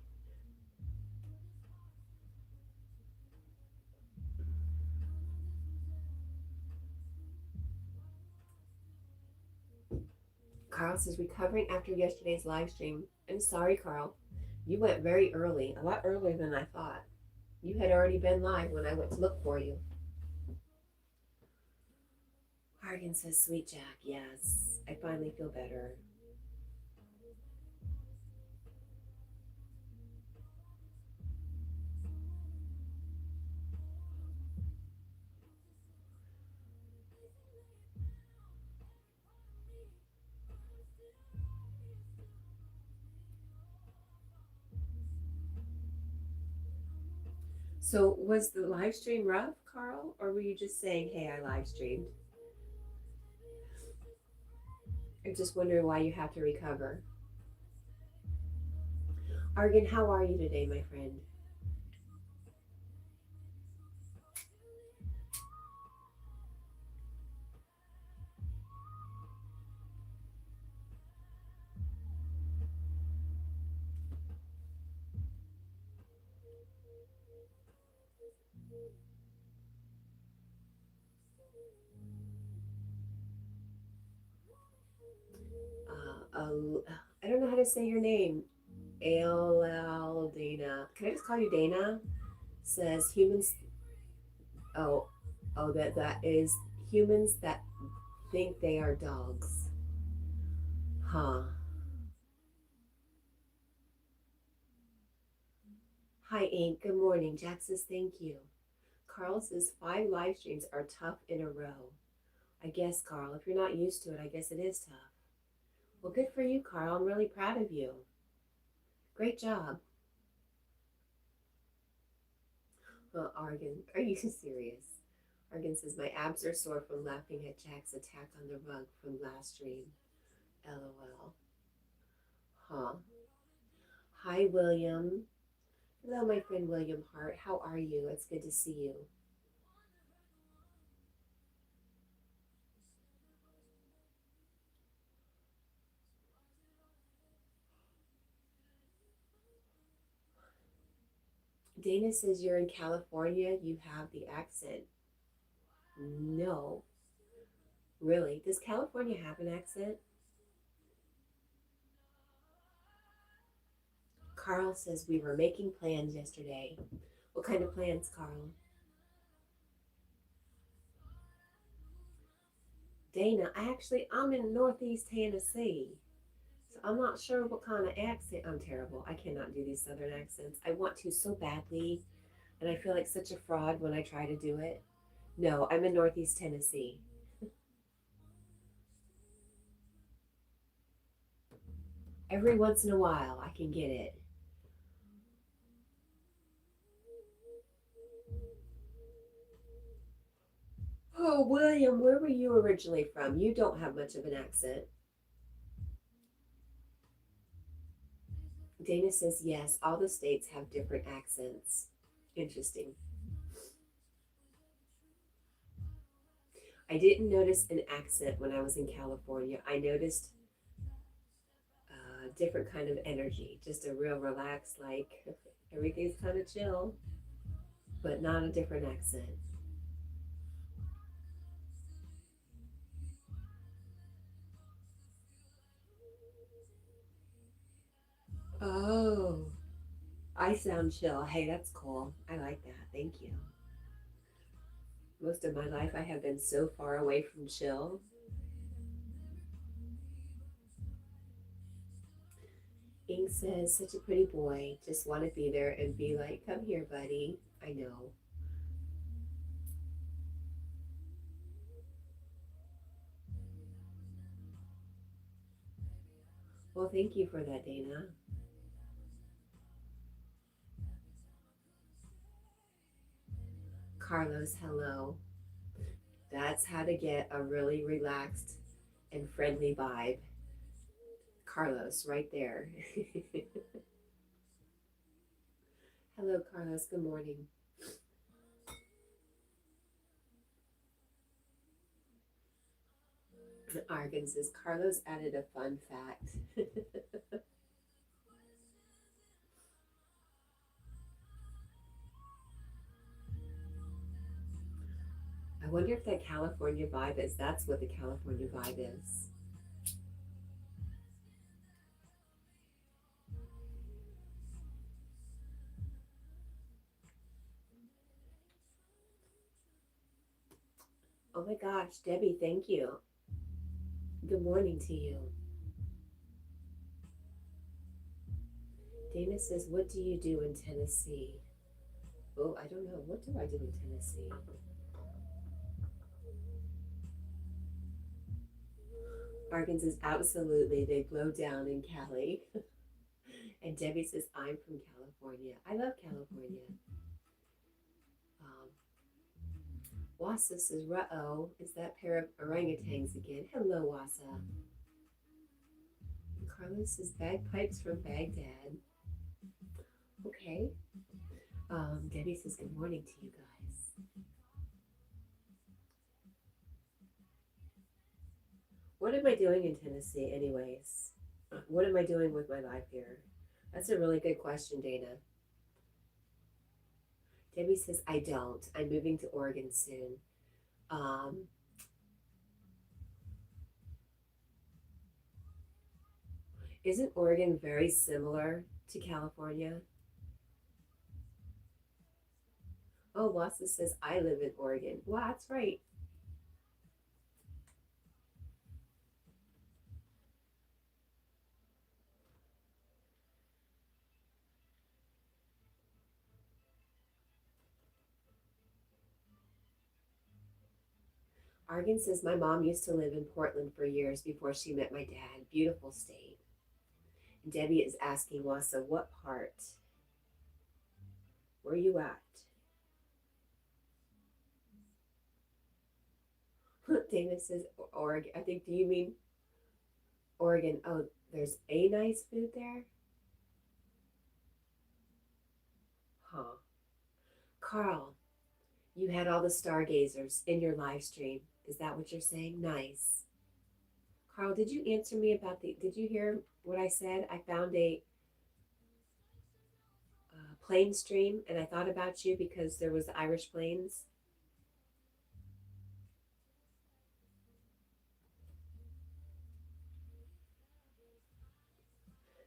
Carl says, recovering after yesterday's live stream. I'm sorry, Carl. You went very early, a lot earlier than I thought. You had already been live when I went to look for you. Hargan says, sweet Jack, yes. I finally feel better. So was the live stream rough, Carl? Or were you just saying, hey, I live streamed? I'm just wondering why you have to recover. Argan, how are you today, my friend? I don't know how to say your name. Dana. Can I just call you Dana? Says humans. Oh, that is humans that think they are dogs. Huh. Hi, Ink. Good morning. Jack says thank you. Carl says 5 live streams are tough in a row. I guess, Carl, if you're not used to it, I guess it is tough. Well, good for you, Carl. I'm really proud of you. Great job. Well, Argan, are you serious? Argan says, my abs are sore from laughing at Jack's attack on the rug from last stream. LOL. Huh. Hi, William. Hello, my friend William Hart. How are you? It's good to see you. Dana says you're in California. You have the accent. No. Really? Does California have an accent? Carl says we were making plans yesterday. What kind of plans, Carl? Dana, I'm in Northeast Tennessee. So I'm not sure what kind of accent. I'm terrible. I cannot do these Southern accents. I want to so badly, and I feel like such a fraud when I try to do it. No, I'm in Northeast Tennessee. Every once in a while, I can get it. Oh, William, where were you originally from? You don't have much of an accent. Dana says yes, all the states have different accents. Interesting. I didn't notice an accent when I was in California. I noticed a different kind of energy, just a real relaxed, like everything's kind of chill, but not a different accent. Oh, I sound chill. Hey, that's cool. I like that. Thank you. Most of my life, I have been so far away from chill. Ink says, such a pretty boy. Just want to be there and be like, come here, buddy. I know. Well, thank you for that, Dana. Carlos, hello. That's how to get a really relaxed and friendly vibe. Carlos, right there. Hello, Carlos. Good morning. Argan says Carlos added a fun fact. I wonder if that California vibe is. That's what the California vibe is. Oh my gosh, Debbie, thank you. Good morning to you. Dana says, what do you do in Tennessee? Oh, I don't know. What do I do in Tennessee? Argan says, absolutely. They blow down in Cali. And Debbie says, I'm from California. I love California. Um, Wasa says, "Ruh-oh, it's that pair of orangutans again." Hello, Wasa. Carlos says, "Bagpipes from Baghdad." Okay. Debbie says, "Good morning to you guys." What am I doing in Tennessee, anyways? What am I doing with my life here? That's a really good question, Dana. Debbie says, "I don't. I'm moving to Oregon soon." Um, isn't Oregon very similar to California? Oh, Wassa says, "I live in Oregon." Well, that's right. Argan says, "My mom used to live in Portland for years before she met my dad. Beautiful state." And Debbie is asking Wassa, "What part? Where are you at?" Dana says, "Oregon." I think, do you mean Oregon? Oh, there's a nice food there? Huh. Carl, you had all the stargazers in your live stream. Is that what you're saying? Nice. Carl, did you answer me about did you hear what I said? I found a plane stream and I thought about you because there was the Irish planes.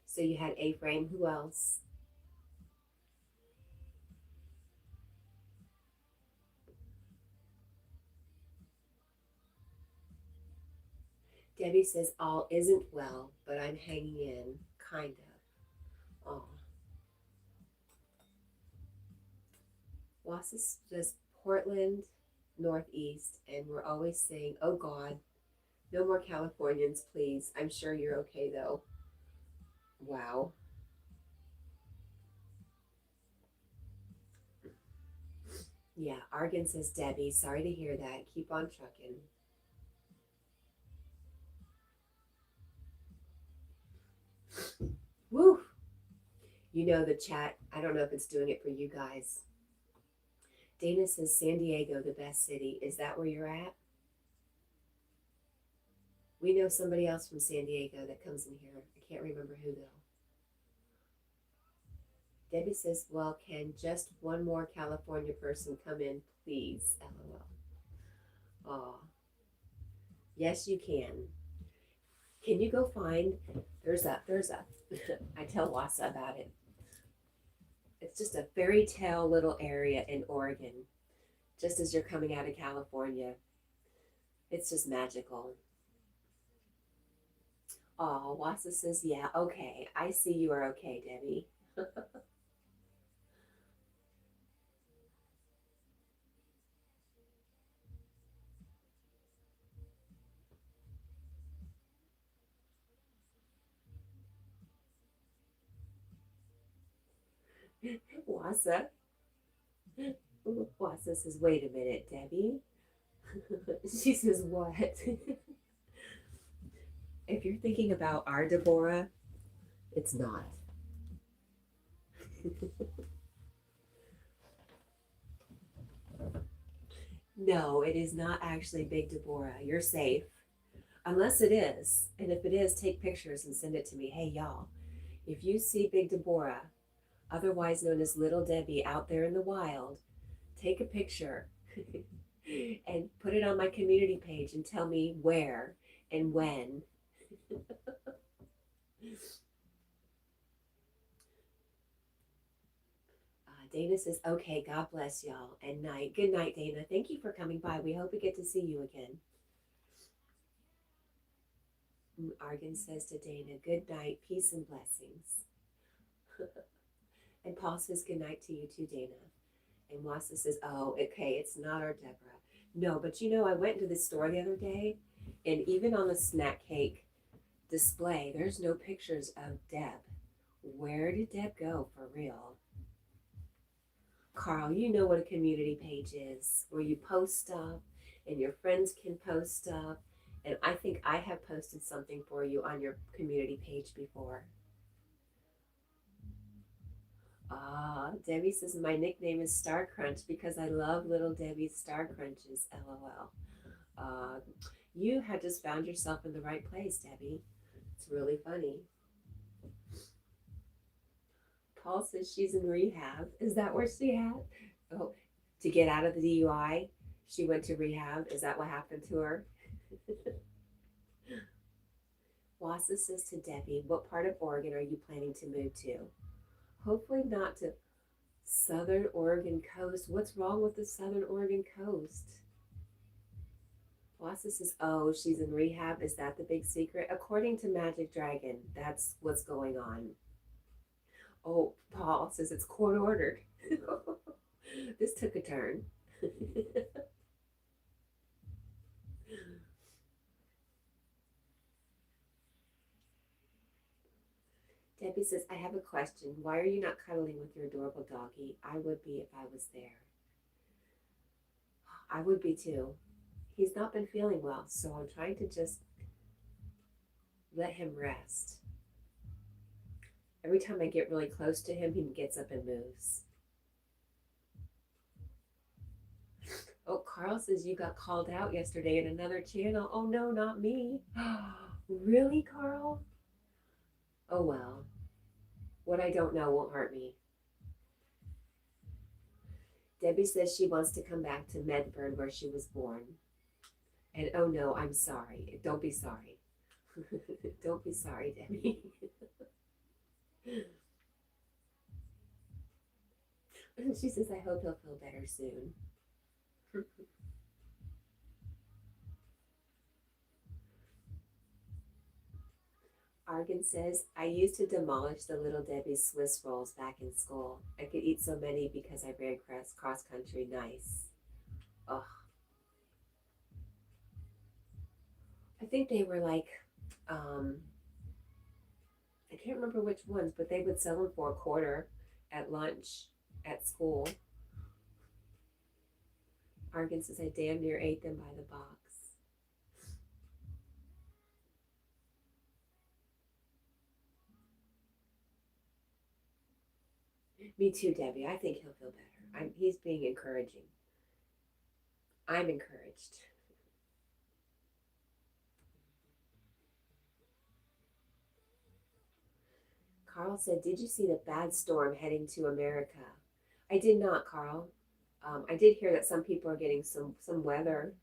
So you had A-Frame. Who else? Debbie says, "All isn't well, but I'm hanging in, kind of." Oh. Wasis says, "Portland, Northeast," and we're always saying, "Oh God, no more Californians, please. I'm sure you're okay, though." Wow. Yeah, Argan says, "Debbie, sorry to hear that. Keep on trucking." Woo! You know the chat. I don't know if it's doing it for you guys. Dana says, "San Diego, the best city." Is that where you're at? We know somebody else from San Diego that comes in here. I can't remember who, though. Debbie says, "Well, can just one more California person come in, please?" LOL. Oh, yes, you can. Can you go find? There's a. I tell Wasa about it. It's just a fairy tale little area in Oregon, just as you're coming out of California. It's just magical. Oh, Wasa says, "Yeah, okay. I see you are okay, Debbie." Wasa. Wasa says, "Wait a minute, Debbie." She says, "What?" If you're thinking about our Deborah, it's not. No, it is not actually Big Deborah. You're safe. Unless it is. And if it is, take pictures and send it to me. Hey, y'all, if you see Big Deborah, otherwise known as Little Debbie, out there in the wild, take a picture and put it on my community page and tell me where and when. Dana says, "Okay, God bless y'all and night." Good night, Dana. Thank you for coming by. We hope we get to see you again. Argan says to Dana, "Good night, peace and blessings." And Paul says, "Good night to you too, Dana." And Wasa says, "Oh, okay, it's not our Deborah." No, but you know, I went to the store the other day, and even on the snack cake display, there's no pictures of Deb. Where did Deb go for real? Carl, you know what a community page is, where you post stuff and your friends can post stuff. And I think I have posted something for you on your community page before. Debbie says my nickname is Star Crunch because I love little Debbie's Star Crunches, LOL. Uh, you had just found yourself in the right place, Debbie. It's really funny. Paul says she's in rehab. Is that where she had? Oh, to get out of the DUI, she went to rehab. Is that what happened to her? Wassa says to Debbie, what part of Oregon are you planning to move to? Hopefully not to Southern Oregon coast. What's wrong with the Southern Oregon coast? Wassa says, oh, she's in rehab. Is that the big secret? According to Magic Dragon, that's what's going on. Oh, Paul says it's court ordered. This took a turn. Debbie says, I have a question. Why are you not cuddling with your adorable doggy? I would be if I was there. I would be too. He's not been feeling well, so I'm trying to just let him rest. Every time I get really close to him, he gets up and moves. Oh, Carl says you got called out yesterday in another channel. Oh, no, not me. Really, Carl? Oh, well. What I don't know won't hurt me. Debbie says she wants to come back to Medford where she was born. And oh, no, I'm sorry. Don't be sorry. Don't be sorry, Debbie. She says, I hope he'll feel better soon. Argan says, I used to demolish the little Debbie's Swiss rolls back in school. I could eat so many because I ran cross country. Nice. Ugh. I think they were like, I can't remember which ones, but they would sell them for a quarter at lunch at school. Argan says, I damn near ate them by the box. Me too, Debbie. I think he'll feel better. He's being encouraging. I'm encouraged. Carl said, did you see the bad storm heading to America? I did not, Carl. I did hear that some people are getting some weather.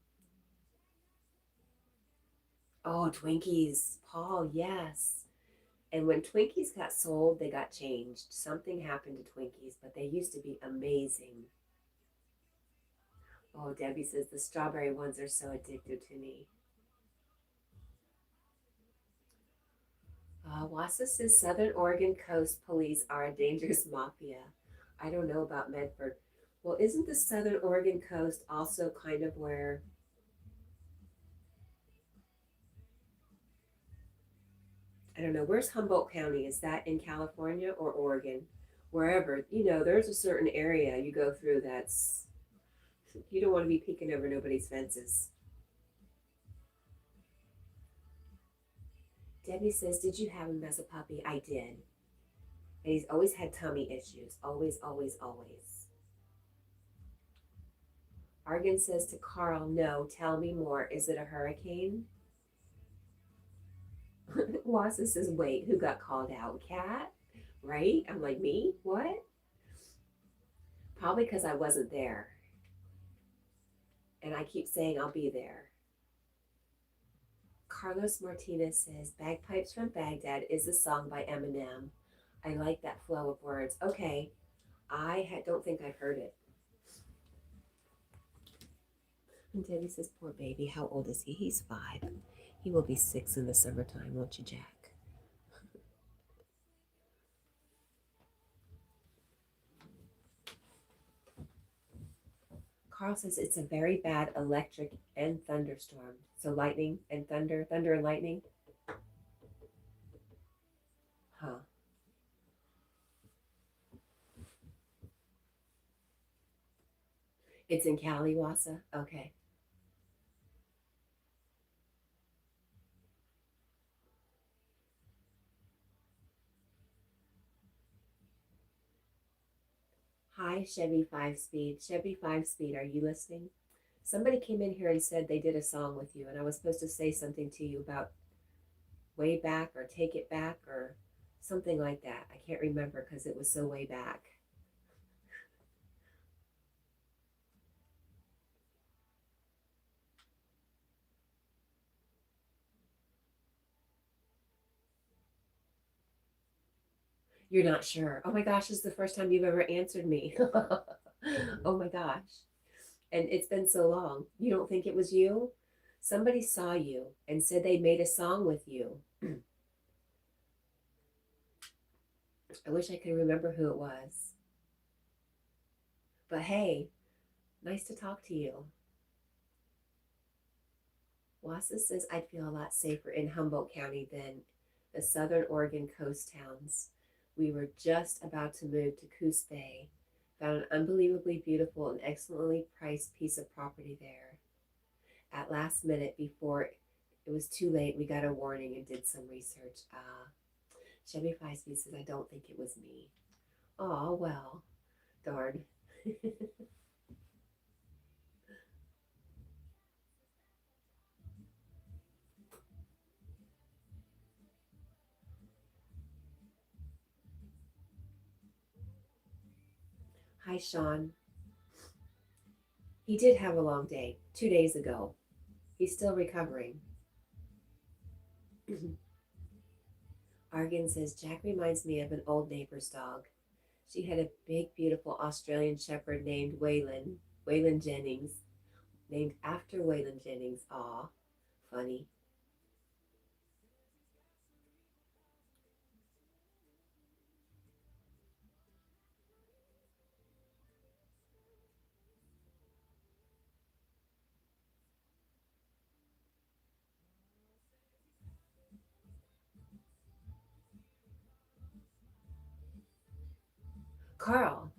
Oh, Twinkies. Paul, yes. And when Twinkies got sold, they got changed. Something happened to Twinkies, but they used to be amazing. Oh, Debbie says the strawberry ones are so addictive to me. Wassa says Southern Oregon Coast Police are a dangerous mafia. I don't know about Medford. Well, isn't the Southern Oregon coast also kind of where I don't know, where's Humboldt County? Is that in California or Oregon? Wherever, there's a certain area you go through that's, you don't want to be peeking over nobody's fences. Debbie says, did you have him as a puppy? I did. And he's always had tummy issues. Always, always, always. Argan says to Carl, no, tell me more. Is it a hurricane? Wassa says, wait, who got called out? Cat? Right? I'm like, me? What? Probably because I wasn't there. And I keep saying I'll be there. Carlos Martinez says, Bagpipes from Baghdad is a song by Eminem. I like that flow of words. Okay, I don't think I've heard it. And Debbie says, poor baby, how old is he? He's 5. He will be 6 in the summertime, won't you, Jack? Carl says it's a very bad electric and thunderstorm. So lightning and thunder and lightning. Huh. It's in Caliwasa? Okay. Hi, Chevy 5 Speed. Chevy 5 Speed, are you listening? Somebody came in here and said they did a song with you, and I was supposed to say something to you about way back or take it back or something like that. I can't remember because it was so way back. You're not sure. Oh my gosh, this is the first time you've ever answered me. Oh my gosh. And it's been so long. You don't think it was you? Somebody saw you and said they made a song with you. I wish I could remember who it was. But hey, nice to talk to you. Wassa says I'd feel a lot safer in Humboldt County than the southern Oregon coast towns. We were just about to move to Coos Bay, found an unbelievably beautiful and excellently priced piece of property there. At last minute, before it was too late, we got a warning and did some research. Chevy Feisty says, I don't think it was me. Oh, well, darn. Hi, Sean. He did have a long day 2 days ago. He's still recovering. Argan says, Jack reminds me of an old neighbor's dog. She had a big, beautiful Australian shepherd named Waylon Jennings, named after Waylon Jennings. Aw, funny. Carl,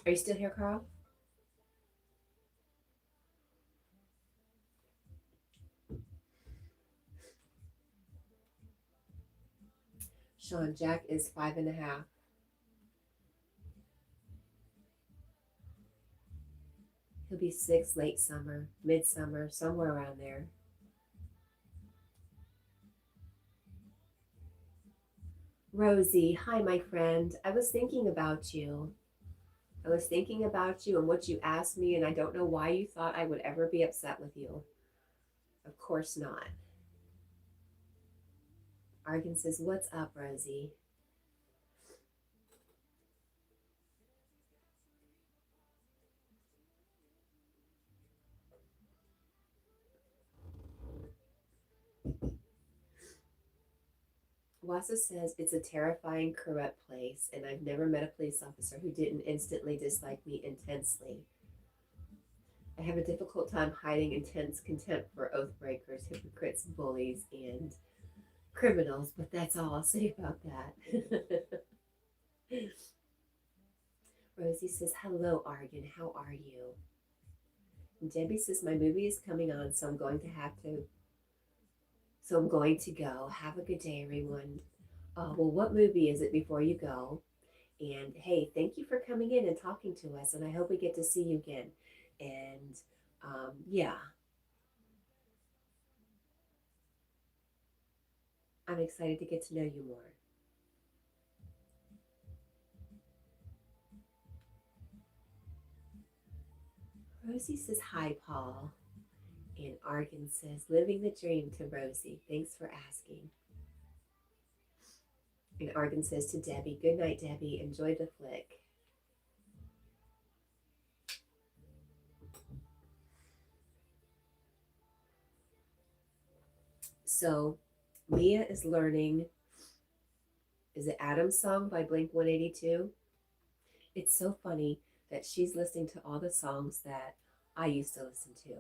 are you still here, Carl? Sean, Jack is 5.5. He'll be 6 late summer, midsummer, somewhere around there. Rosie, hi, my friend. I was thinking about you. I was thinking about you and what you asked me, and I don't know why you thought I would ever be upset with you. Of course not. Argan says, what's up, Rosie? Wassa says, it's a terrifying, corrupt place, and I've never met a police officer who didn't instantly dislike me intensely. I have a difficult time hiding intense contempt for oath breakers, hypocrites, bullies, and criminals, but that's all I'll say about that. Rosie says, hello, Argan, how are you? And Debbie says, my movie is coming on, so I'm going to go. Have a good day, everyone. Well, what movie is it before you go? And hey, thank you for coming in and talking to us. And I hope we get to see you again. And yeah, I'm excited to get to know you more. Rosie says, hi, Paul. And Argan says, living the dream to Rosie. Thanks for asking. And Argan says to Debbie, good night, Debbie. Enjoy the flick. So Mia is learning, is it Adam's Song by Blink 182? It's so funny that she's listening to all the songs that I used to listen to.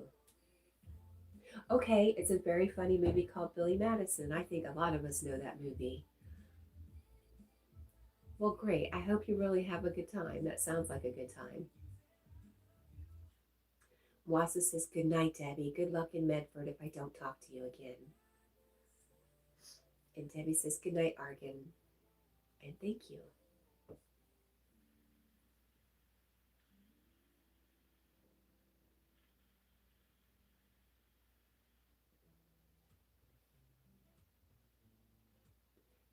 Okay, it's a very funny movie called Billy Madison. I think a lot of us know that movie. Well, great. I hope you really have a good time. That sounds like a good time. Wassa says, good night, Debbie. Good luck in Medford if I don't talk to you again. And Debbie says, good night, Argan. And thank you.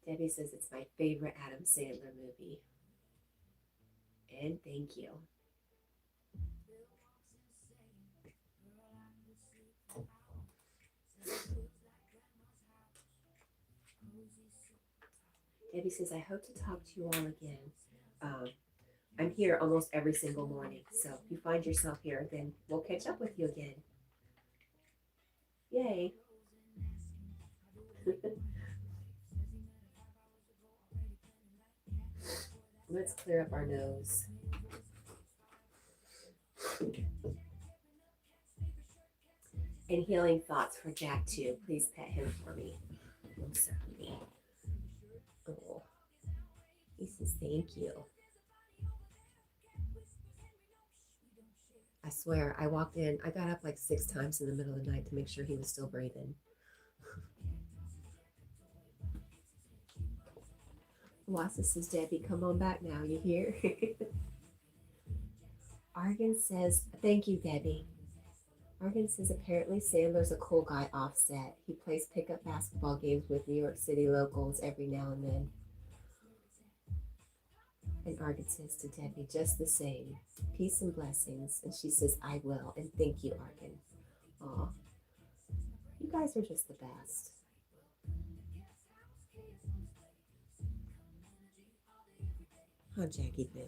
Debbie says, it's my favorite Adam Sandler movie. And thank you. Debbie says, I hope to talk to you all again. I'm here almost every single morning, so if you find yourself here, then we'll catch up with you again. Yay. Let's clear up our nose. And healing thoughts for Jack too. Please pet him for me. I'm sorry. Oh, he says thank you. I swear, I walked in, I got up like 6 times in the middle of the night to make sure he was still breathing. Wassa says, Debbie, come on back now, you hear? Argan says, thank you, Debbie. Argan says, apparently Sandler's a cool guy offset. He plays pickup basketball games with New York City locals every now and then. And Argan says to Debbie, just the same, peace and blessings. And she says, I will. And thank you, Argan. Aw, you guys are just the best. Huh, Jackie Boo?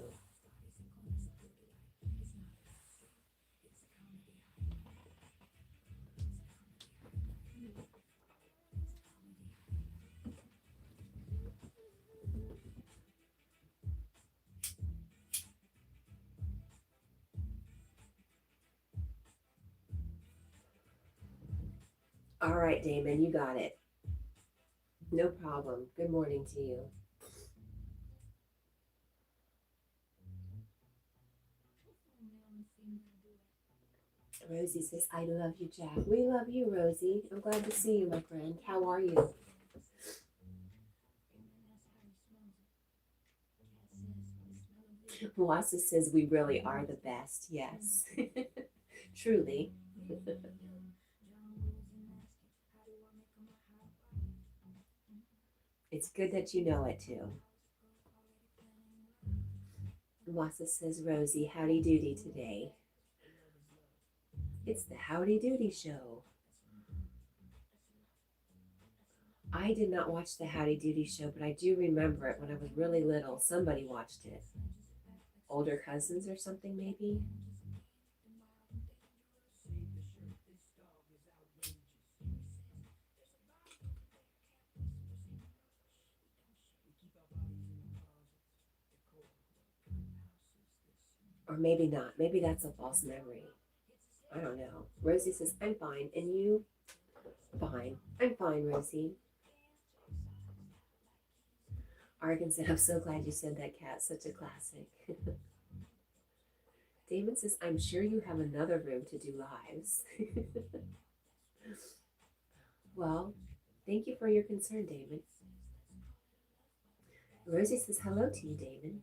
All right, Damon, you got it. No problem. Good morning to you. Rosie says, I love you, Jack. We love you, Rosie. I'm glad to see you, my friend. How are you? Wassa says, we really are the best. Yes. Truly. It's good that you know it, too. Wassa says, Rosie, howdy doody today. It's the Howdy Doody Show. I did not watch the Howdy Doody Show, but I do remember it when I was really little. Somebody watched it. Older cousins or something, maybe? Or maybe not. Maybe that's a false memory. I don't know. Rosie says, I'm fine. And you? Fine. I'm fine, Rosie. Argan said, I'm so glad you said that, Cat. Such a classic. Damon says, I'm sure you have another room to do lives. Well, thank you for your concern, Damon. Rosie says, hello to you, Damon.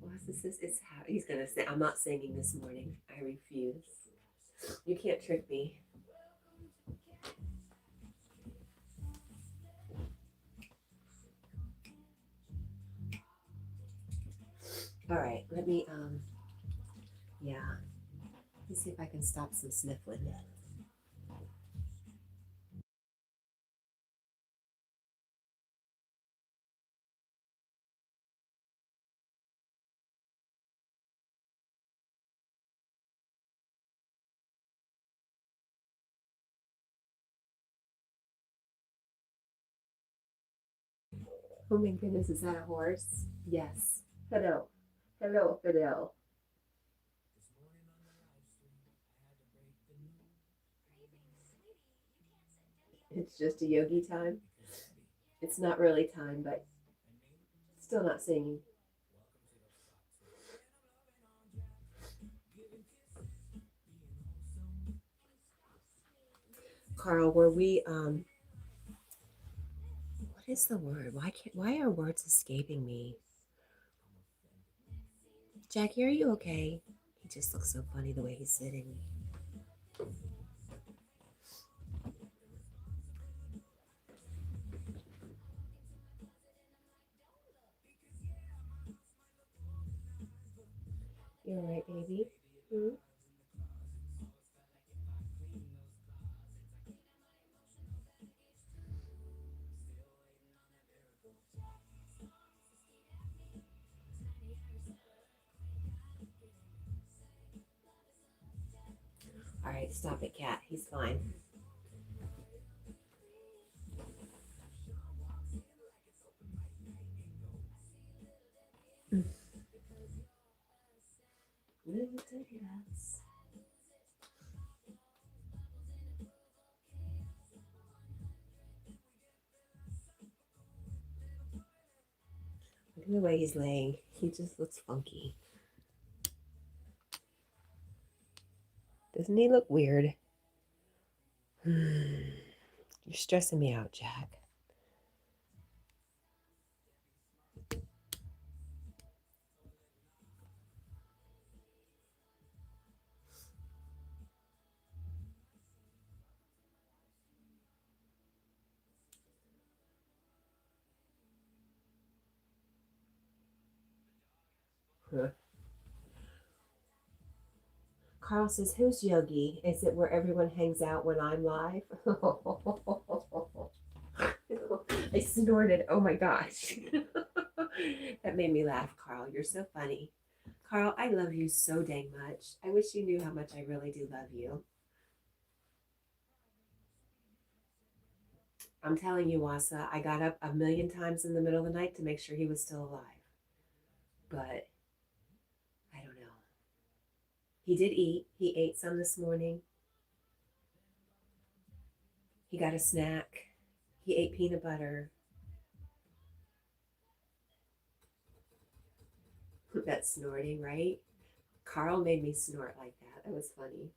Wassa says, it's how he's going to say, I'm not singing this morning. I refuse. You can't trick me. All right, let me, yeah. Let me see if I can stop some sniffling. Oh my goodness, is that a horse? Yes. Hello. Hello, Fidel. It's just a yogi time. It's not really time, but still not singing. Carl, were we what is the word? Why are words escaping me? Jackie, are you okay? He just looks so funny the way he's sitting. You all right, baby? Hmm? All right, stop it, cat. He's fine. Ridiculous. Look at the way he's laying. He just looks funky. Doesn't he look weird? You're stressing me out, Jack. Huh. Carl says, "Who's Yogi? Is it where everyone hangs out when I'm live?" I snorted. Oh my gosh. That made me laugh, Carl. You're so funny. Carl, I love you so dang much. I wish you knew how much I really do love you. I'm telling you, Wasa, I got up a million times in the middle of the night to make sure he was still alive. But I don't know. He did eat. He ate some this morning. He got a snack. He ate peanut butter. That's snorting, right? Carl made me snort like that. That was funny.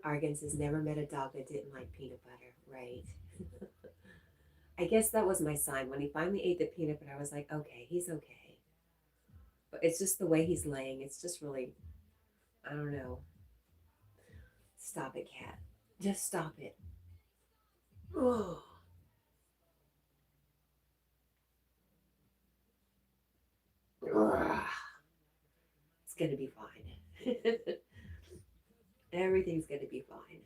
Argan says, never met a dog that didn't like peanut butter. Right. I guess that was my sign. When he finally ate the peanut butter, I was like, okay, he's okay. But it's just the way he's laying. It's just really, I don't know. Stop it, cat. Just stop it. Oh, it's going to be fine. Everything's going to be fine.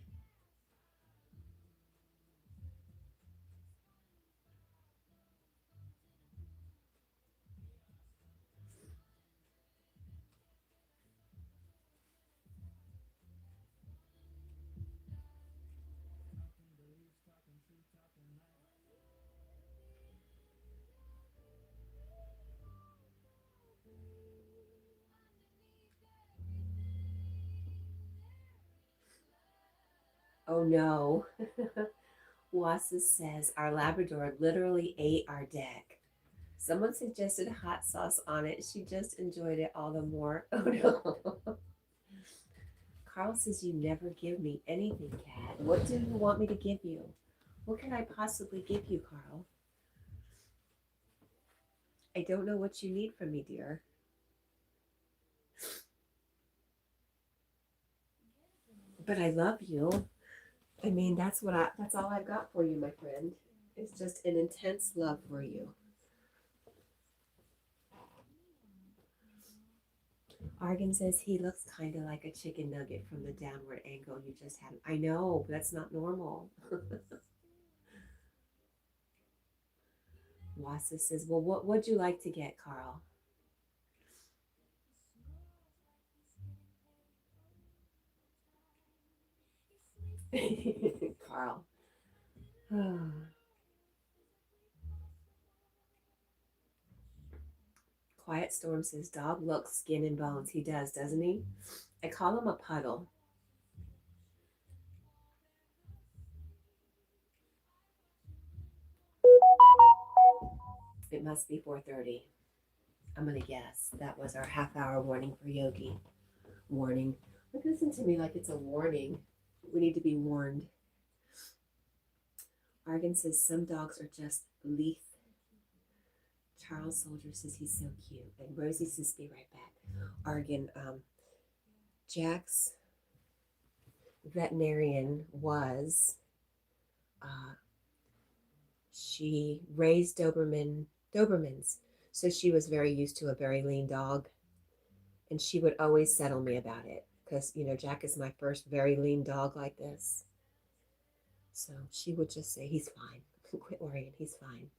Oh no. Wassa says our Labrador literally ate our deck. Someone suggested hot sauce on it. She just enjoyed it all the more. Oh no. Carl says you never give me anything, Cat. What do you want me to give you? What can I possibly give you, Carl? I don't know what you need from me, dear. But I love you. I mean, that's all I've got for you, my friend. It's just an intense love for you. Argan says he looks kind of like a chicken nugget from the downward angle you just had. I know, but that's not normal. Wassa says, well, what would you like to get, Carl? Carl. Quiet Storm says, dog looks skin and bones. He does, doesn't he? I call him a puddle. It must be 4:30. I'm going to guess. That was our half-hour warning for Yogi. Warning. Look, listen to me like it's a warning. We need to be warned. Argan says, some dogs are just leaf. Charles Soldier says he's so cute. And Rosie says, be right back. Argan, Jack's veterinarian was, she raised Dobermans. So she was very used to a very lean dog. And she would always settle me about it. Because, Jack is my first very lean dog like this. So she would just say, he's fine. Quit worrying, he's fine.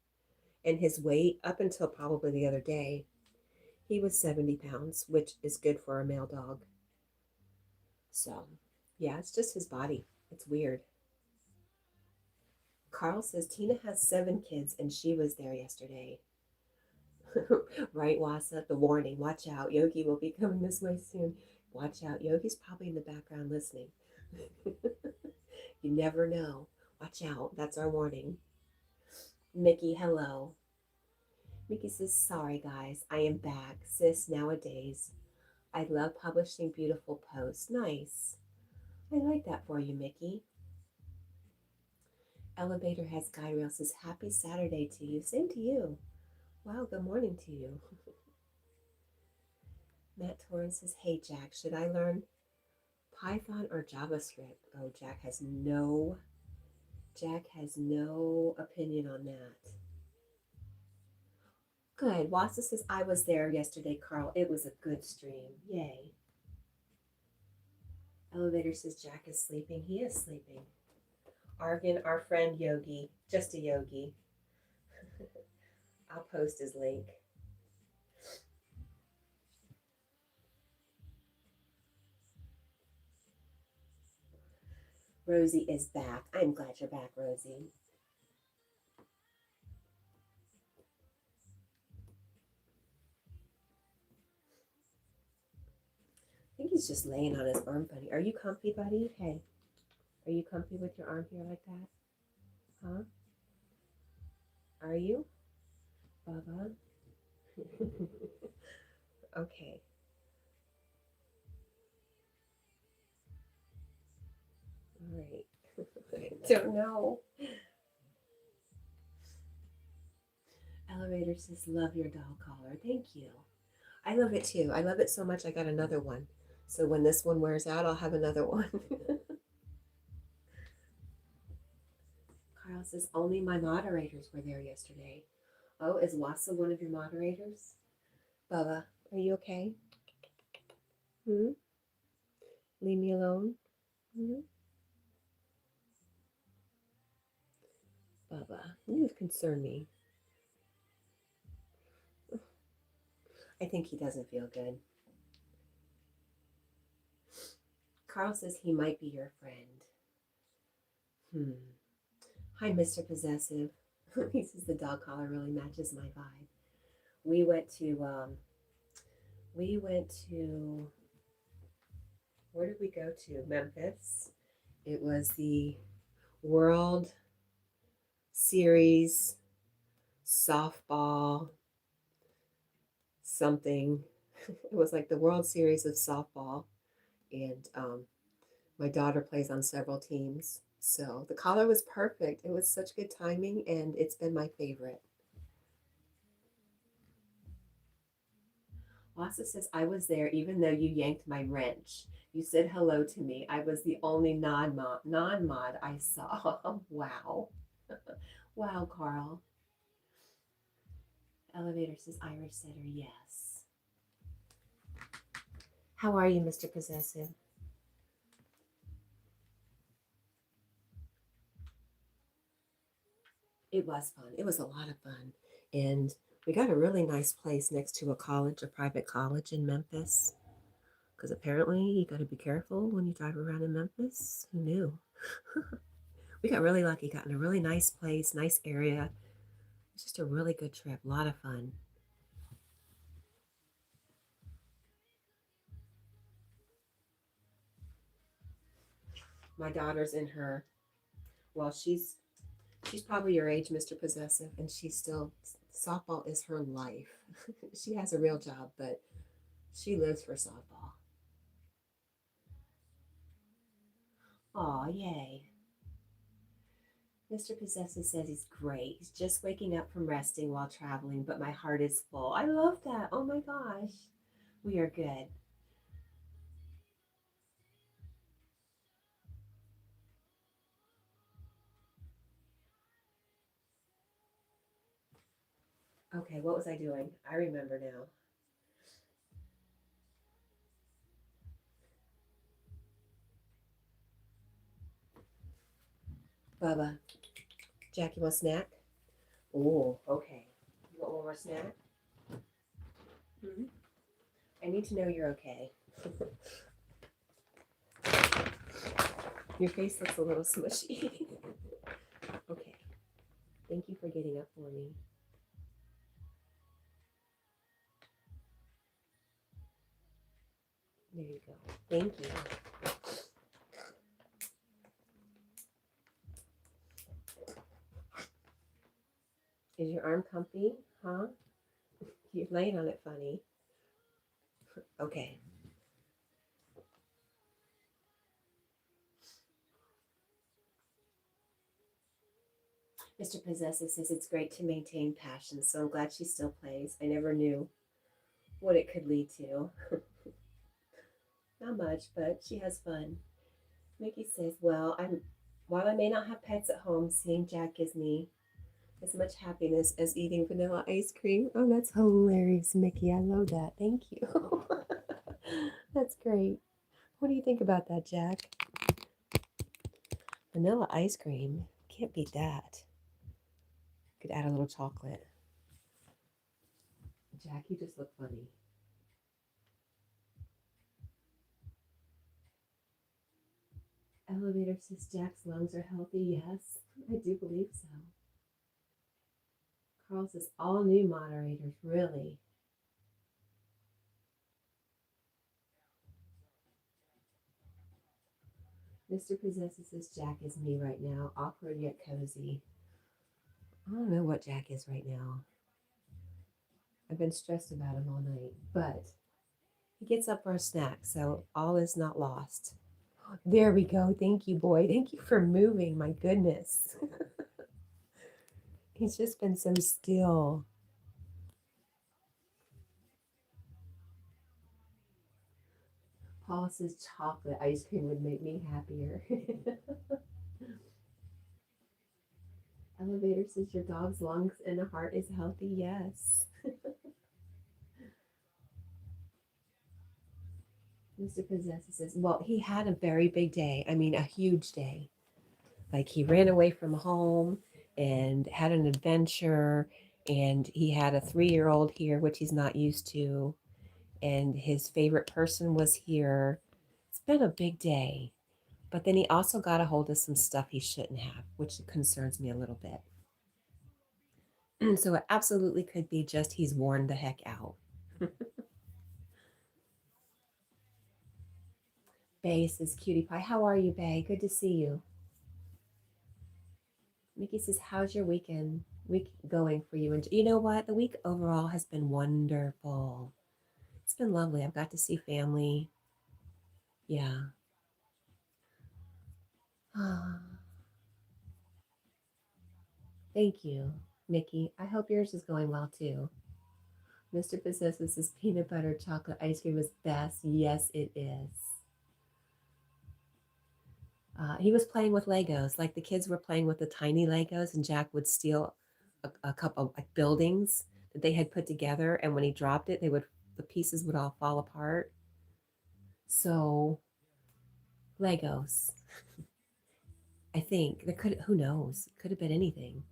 And his weight, up until probably the other day, he was 70 pounds, which is good for a male dog. So, yeah, it's just his body. It's weird. Carl says, Tina has 7 kids, and she was there yesterday. Right, Wasa? The warning. Watch out. Yogi will be coming this way soon. Watch out. Yogi's probably in the background listening. You never know. Watch out. That's our warning. Mickey, hello. Mickey says, sorry guys, I am back. Sis, nowadays, I love publishing beautiful posts. Nice. I like that for you, Mickey. Elevator has guide rail says, happy Saturday to you. Same to you. Wow, good morning to you. Matt Torrance says, hey Jack, should I learn Python or JavaScript? Oh, Jack has no opinion on that. Good. Wassa says, I was there yesterday, Carl. It was a good stream. Yay. Elevator says, Jack is sleeping. He is sleeping. Argan, our friend Yogi, just a Yogi. I'll post his link. Rosie is back. I'm glad you're back, Rosie. I think he's just laying on his arm, buddy. Are you comfy, buddy? Hey, are you comfy with your arm here like that? Huh? Are you? Bubba? Okay. All right. I don't know. Elevator says, love your dog collar. Thank you. I love it too. I love it so much I got another one. So when this one wears out, I'll have another one. Carl says, only my moderators were there yesterday. Oh, is Wassa one of your moderators? Bubba, are you okay? Leave me alone? Bubba, you concern me. I think he doesn't feel good. Carl says he might be your friend. Hi, Mr. Possessive. He says the dog collar really matches my vibe. We went to, where did we go to? Memphis. It was the World Series softball something. It was like the World Series of softball. And my daughter plays on several teams. So the collar was perfect. It was such good timing, and it's been my favorite. Wassa says, I was there even though you yanked my wrench. You said hello to me. I was the only non-mod I saw. Wow. Wow, Carl. Elevator says, Irish Setter, yes. How are you, Mr. Possessive? It was fun. It was a lot of fun. And we got a really nice place next to a college, a private college in Memphis. Because apparently you got to be careful when you drive around in Memphis. Who knew? We got really lucky, got in a really nice place, nice area. It was just a really good trip, a lot of fun. My daughter's in her, well, she's probably your age, Mr. Possessive, and she's still, softball is her life. She has a real job, but she lives for softball. Aw, yay. Mr. Possessive says he's great. He's just waking up from resting while traveling, but my heart is full. I love that. Oh my gosh. We are good. Okay, what was I doing? I remember now. Bubba, Jack, you want a snack? Oh, okay. You want one more snack? Hmm. I need to know you're okay. Your face looks a little smushy. Okay. Thank you for getting up for me. There you go. Thank you. Is your arm comfy? Huh? You're laying on it funny. Okay. Mr. Possessive says it's great to maintain passion, so I'm glad she still plays. I never knew what it could lead to. Not much, but she has fun. Mickey says, well, while I may not have pets at home, seeing Jack gives me as much happiness as eating vanilla ice cream. Oh, that's hilarious, Mickey. I love that. Thank you. That's great. What do you think about that, Jack? Vanilla ice cream. Can't beat that. Could add a little chocolate. Jack, you just look funny. Elevator says Jack's lungs are healthy. Yes, I do believe so. Carl says all new moderators. Really? Mr. Possessive says Jack is me right now. Awkward yet cozy. I don't know what Jack is right now. I've been stressed about him all night, but he gets up for a snack, so all is not lost. There we go. Thank you, boy. Thank you for moving. My goodness. He's just been so still. Paul says chocolate ice cream would make me happier. Elevator says your dog's lungs and heart is healthy. Yes. Mr. Possessive says, well, he had a very big day. I mean, a huge day. Like he ran away from home and had an adventure, and he had a 3-year-old here, which he's not used to, and his favorite person was here. It's been a big day. But then he also got a hold of some stuff he shouldn't have, which concerns me a little bit. So it absolutely could be just he's worn the heck out. Bay says, Cutie Pie, how are you, Bay? Good to see you. Mickey says, how's your week going for you? And you know what? The week overall has been wonderful. It's been lovely. I've got to see family. Yeah. Thank you, Mickey. I hope yours is going well too. Mr. Possessive says peanut butter chocolate ice cream is best. Yes, it is. He was playing with Legos. Like the kids were playing with the tiny Legos, and Jack would steal a couple of like buildings that they had put together. And when he dropped it, the pieces would all fall apart. So Legos, I think there could. Who knows? Could have been anything.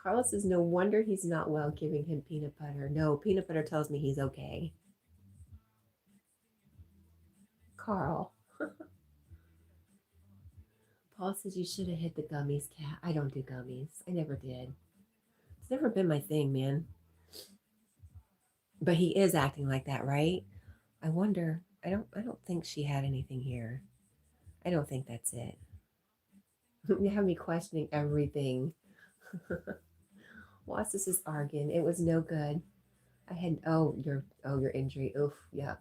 Carlos says, no wonder he's not well giving him peanut butter. No, peanut butter tells me he's okay. Carl. Paul says you should have hit the gummies, cat. I don't do gummies. I never did. It's never been my thing, man. But he is acting like that, right? I wonder. I don't think she had anything here. I don't think that's it. You have me questioning everything. What's this is Argan? It was no good. I had your injury. Oof, yuck.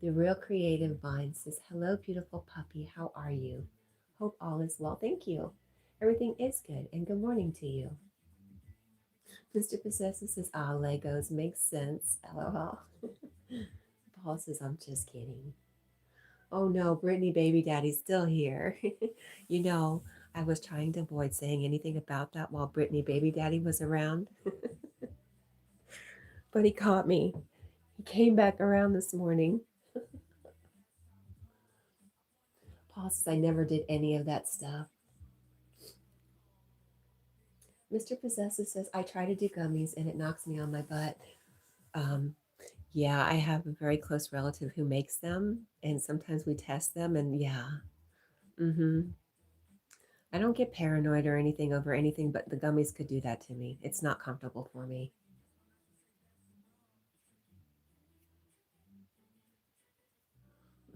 The real creative Vine says, "Hello, beautiful puppy. How are you? Hope all is well. Thank you. Everything is good, and good morning to you." Mr. Possessive says, "Ah, Legos makes sense. LOL." Paul says, "I'm just kidding." Oh no, Brittany Baby Daddy's still here. You know, I was trying to avoid saying anything about that while Brittany Baby Daddy was around, but he caught me. He came back around this morning. Paul says, "I never did any of that stuff." Mr. Possessive says, "I try to do gummies and it knocks me on my butt." Um, yeah, I have a very close relative who makes them, and sometimes we test them, and yeah. Mm-hmm. I don't get paranoid or anything over anything, but the gummies could do that to me. It's not comfortable for me.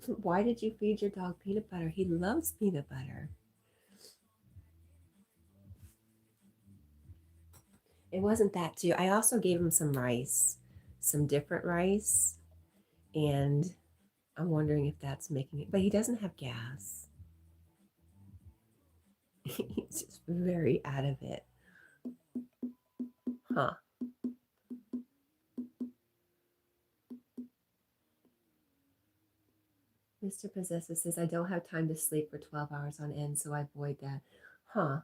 Why did you feed your dog peanut butter? He loves peanut butter. It wasn't that too. I also gave him some rice, some different rice, and I'm wondering if that's making it. But he doesn't have gas. He's just very out of it. Huh. Mr. Possessive says, "I don't have time to sleep for 12 hours on end, so I avoid that." Huh.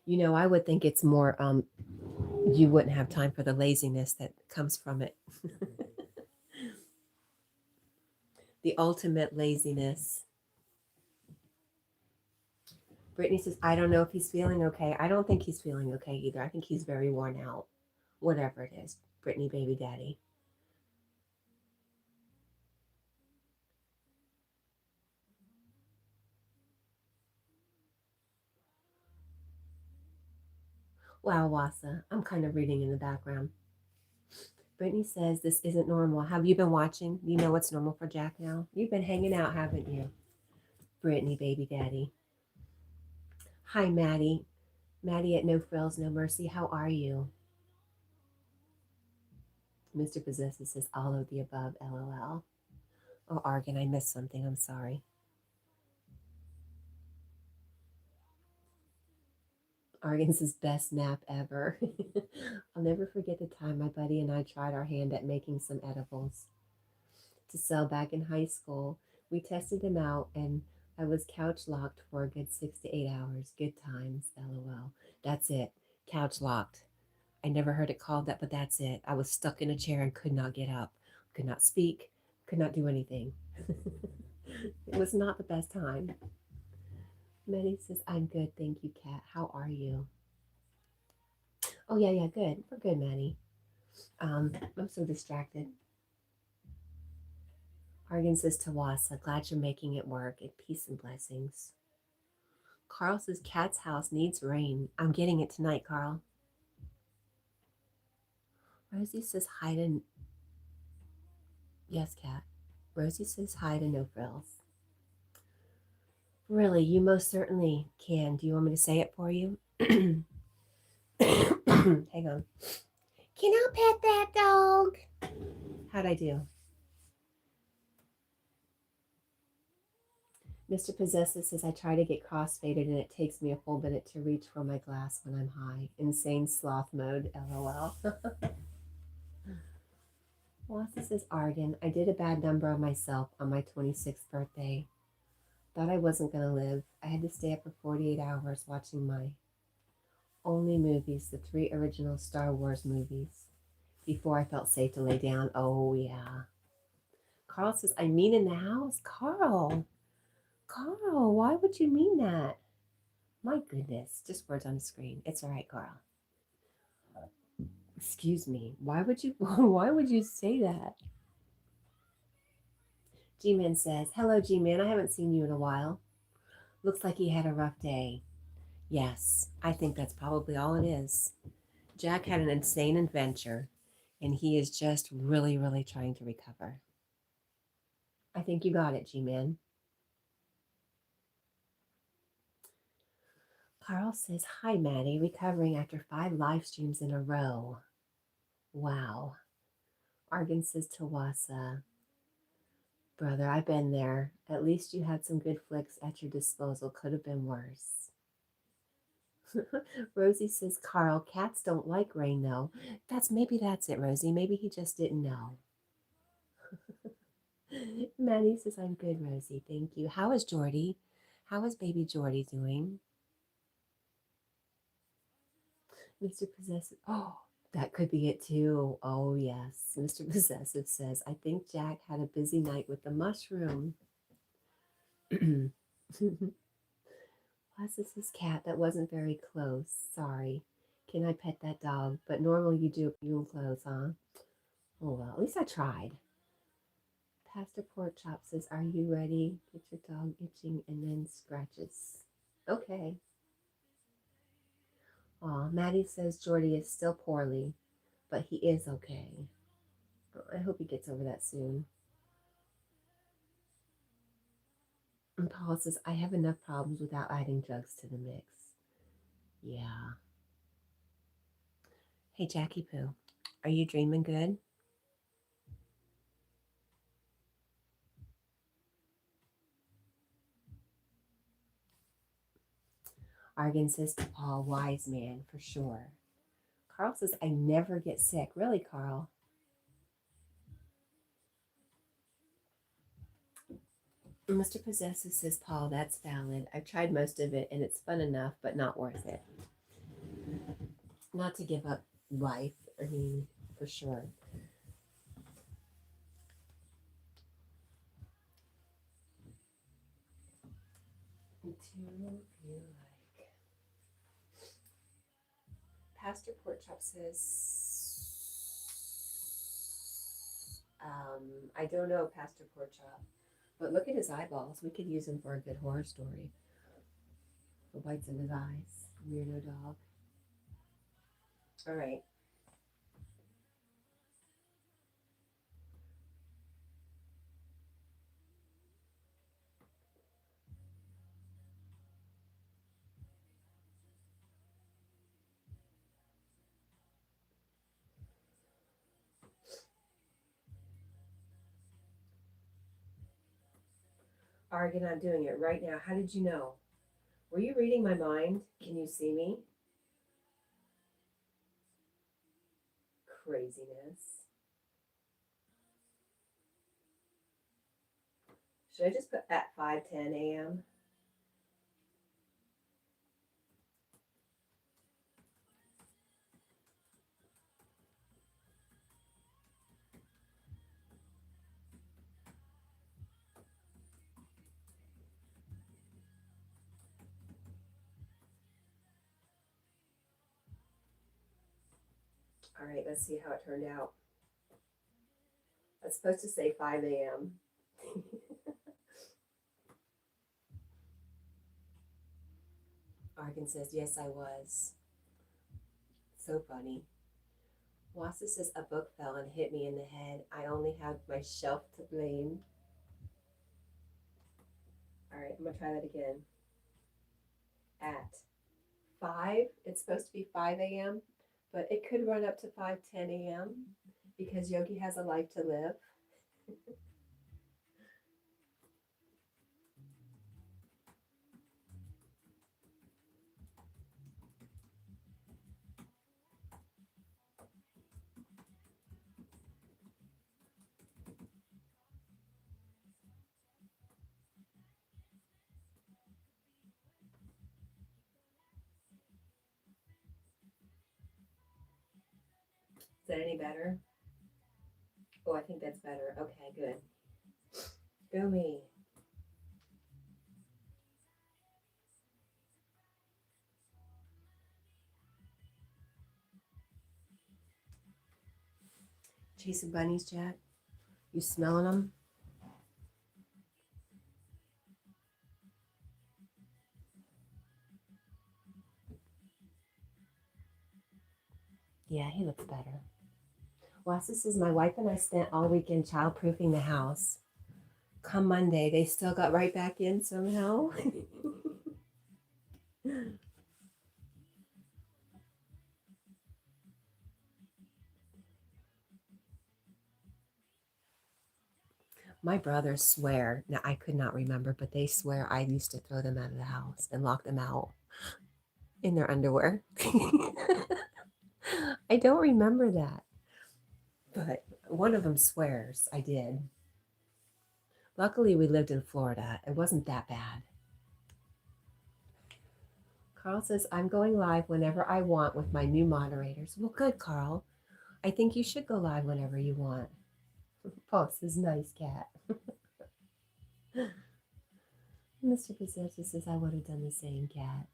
You know, I would think it's more, you wouldn't have time for the laziness that comes from it. The ultimate laziness. Brittany says, "I don't know if he's feeling okay." I don't think he's feeling okay either. I think he's very worn out, whatever it is. Brittany, baby daddy. Wow, Wasa. I'm kind of reading in the background. Brittany says, "This isn't normal. Have you been watching? You know what's normal for Jack now? You've been hanging out, haven't you?" Brittany, baby daddy. Hi, Maddie. Maddie at No Frills, No Mercy. How are you? Mr. Possessive says, "All of the above, LOL." Oh, Argan, I missed something. I'm sorry. Argan says, "Best nap ever." I'll never forget the time my buddy and I tried our hand at making some edibles to sell back in high school. We tested them out and I was couch locked for a good 6 to 8 hours. Good times, LOL. That's it. Couch locked. I never heard it called that, but that's it. I was stuck in a chair and could not get up, could not speak, could not do anything. It was not the best time. Maddie says, "I'm good, thank you, Kat. How are you?" Oh yeah, yeah, good. We're good, Maddie. I'm so distracted. Hargan says, "Tawasa, glad you're making it work. And peace and blessings." Carl says, "Cat's house needs rain. I'm getting it tonight, Carl." Rosie says, "Hi to..." Yes, Cat. Rosie says, "Hi to No Frills." Really, you most certainly can. Do you want me to say it for you? Hang on. "Can I pet that dog?" How'd I do? Mr. Possessive says, "I try to get crossfaded and it takes me a full minute to reach for my glass when I'm high. Insane sloth mode, LOL." Wassa says, "Argan, I did a bad number on myself on my 26th birthday. Thought I wasn't going to live. I had to stay up for 48 hours watching my only movies, the 3 original Star Wars movies, before I felt safe to lay down." Oh, yeah. Carl says, "I mean in the house." Carl, why would you mean that? My goodness, just words on the screen. It's all right, Carl. Excuse me. Why would you why would you say that? G-Man says, "Hello, G-Man. I haven't seen you in a while. Looks like he had a rough day." Yes, I think that's probably all it is. Jack had an insane adventure, and he is just really, really trying to recover. I think you got it, G-Man. Carl says, "Hi, Maddie. Recovering after 5 live streams in a row. Wow." Argan says, "Tawasa, brother, I've been there. At least you had some good flicks at your disposal. Could have been worse." Rosie says, "Carl, cats don't like rain, though." Maybe that's it, Rosie. Maybe he just didn't know. Maddie says, "I'm good, Rosie. Thank you. How is Jordy? How is baby Jordy doing?" Mr. Possessive. Oh, that could be it too. Oh, yes. Mr. Possessive says, "I think Jack had a busy night with the mushroom." Plus, it's his cat that wasn't very close. Sorry. Can I pet that dog? But normally you do you and clothes, huh? Oh, well, at least I tried. Pastor Pork Chop says, "Are you ready? Get your dog itching and then scratches." Okay. Aw, Maddie says Jordy is still poorly, but he is okay. I hope he gets over that soon. And Paul says, "I have enough problems without adding drugs to the mix." Yeah. Hey, Jackie Poo, are you dreaming good? Argan says to Paul, "Wise man, for sure." Carl says, "I never get sick." Really, Carl? Mr. Possessive says, "Paul, that's valid. I've tried most of it, and it's fun enough, but not worth it. Not to give up life, I mean, for sure." Until you like. Pastor Porkchop says, "I don't know, Pastor Porkchop, but look at his eyeballs. We could use him for a good horror story. The whites of his eyes. Weirdo dog." All right. Argan, I'm doing it right now. How did you know? Were you reading my mind? Can you see me? Craziness. Should I just put at 5:10 a.m.? All right, let's see how it turned out. It's supposed to say 5 a.m. Argan says, "Yes, I was." So funny. Wassa says, "A book fell and hit me in the head. I only have my shelf to blame." All right, I'm going to try that again. At 5, it's supposed to be 5 a.m., but it could run up to 5:10 a.m. because Yogi has a life to live. Is that any better? Oh, I think that's better. Okay, good. Go me. Chasing bunnies, Jack? You smelling them? Yeah, he looks better. Wassa says, my wife and I spent all weekend childproofing the house. Come Monday, they still got right back in somehow. My brothers swear, now I could not remember, but they swear I used to throw them out of the house and lock them out in their underwear. I don't remember that, but one of them swears I did. Luckily, we lived in Florida. It wasn't that bad. Carl says, I'm going live whenever I want with my new moderators. Well, good, Carl. I think you should go live whenever you want. Paul says, nice cat. Mr. Possessor says, I would have done the same, cat.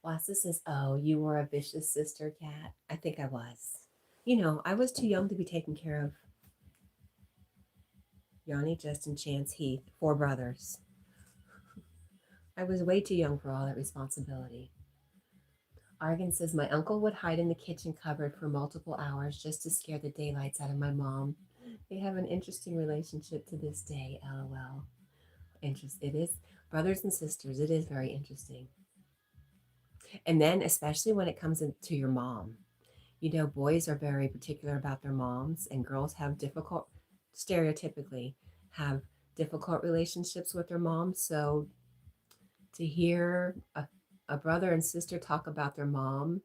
Wassa says, oh, you were a vicious sister, cat. I think I was. You know, I was too young to be taken care of. Yanni, Justin, Chance, Heath, 4 brothers. I was way too young for all that responsibility. Argan says, my uncle would hide in the kitchen cupboard for multiple hours just to scare the daylights out of my mom. They have an interesting relationship to this day, lol. It is, brothers and sisters, it is very interesting. And then, especially when it comes to your mom, you know, boys are very particular about their moms, and girls have stereotypically, have difficult relationships with their moms. So to hear a brother and sister talk about their mom,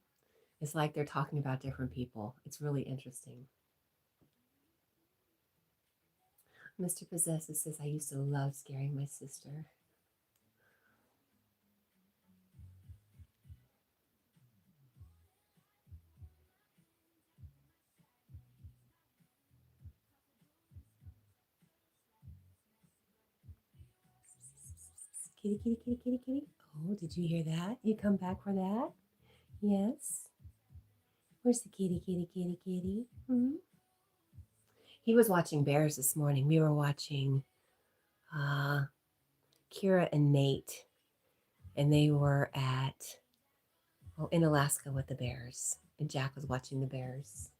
it's like they're talking about different people. It's really interesting. Mr. Possessive says, I used to love scaring my sister. Kitty, kitty, kitty, kitty, kitty. Oh, did you hear that? You come back for that? Yes. Where's the kitty, kitty, kitty, kitty? Hmm? He was watching bears this morning. We were watching Kira and Nate, and they were in Alaska with the bears, and Jack was watching the bears.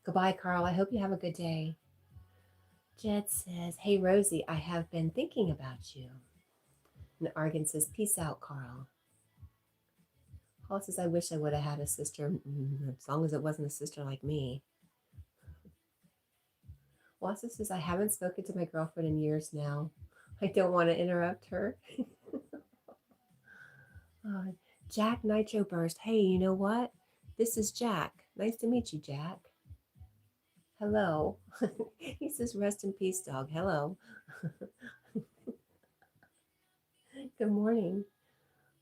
Goodbye, Carl. I hope you have a good day. Jed says, hey, Rosie, I have been thinking about you. And Argan says, peace out, Carl. Paul says, I wish I would have had a sister, as long as it wasn't a sister like me. Wassa says, I haven't spoken to my girlfriend in years now. I don't want to interrupt her. Jack Nitro Burst. Hey, you know what? This is Jack. Nice to meet you, Jack. Hello. He says, rest in peace, dog. Hello. Good morning.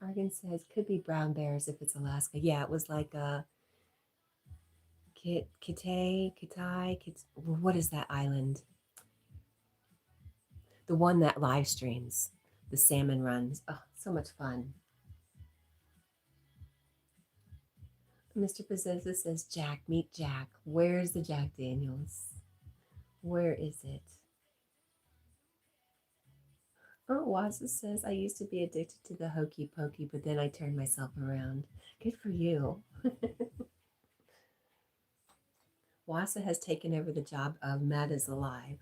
Argan says, could be brown bears if it's Alaska. Yeah, it was like a what is that island? The one that live streams the salmon runs. Oh, so much fun. Mr. Possessor says, Jack, meet Jack. Where's the Jack Daniels? Where is it? Oh, Wazza says, I used to be addicted to the hokey pokey, but then I turned myself around. Good for you. Wassa has taken over the job of Matt is Alive.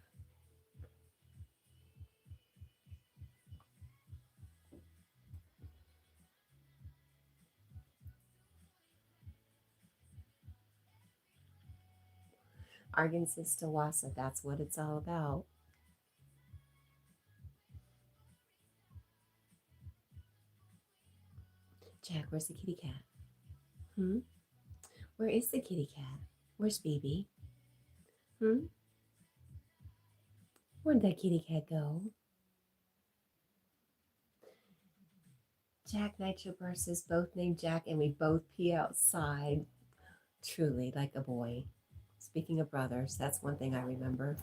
Argan says to Wassa, that's what it's all about. Jack, where's the kitty cat? Where is the kitty cat? Where's Baby? Where'd that kitty cat go? Jack Nitro Burst is both named Jack, and we both pee outside. Truly, like a boy. Speaking of brothers, that's one thing I remember.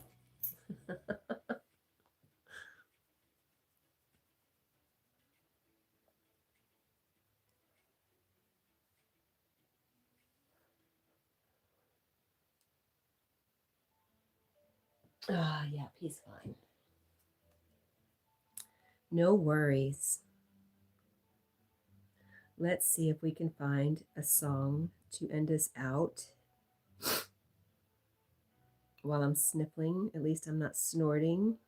Ah, yeah, he's fine. No worries. Let's see if we can find a song to end us out while I'm sniffling. At least I'm not snorting.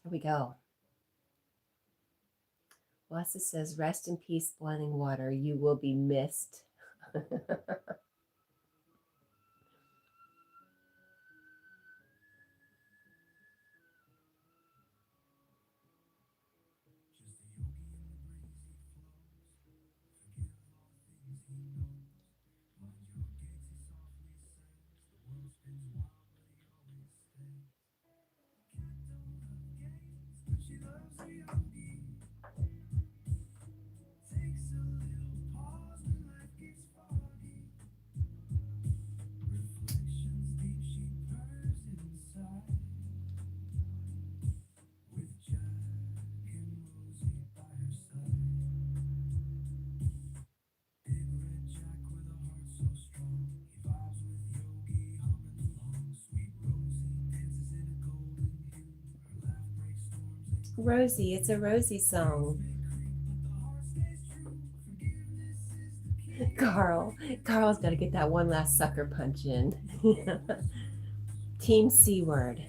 Here we go. Wassa says, rest in peace, boiling water. You will be missed. Rosie, it's a Rosie song. Carl's got to get that one last sucker punch in. Team C word.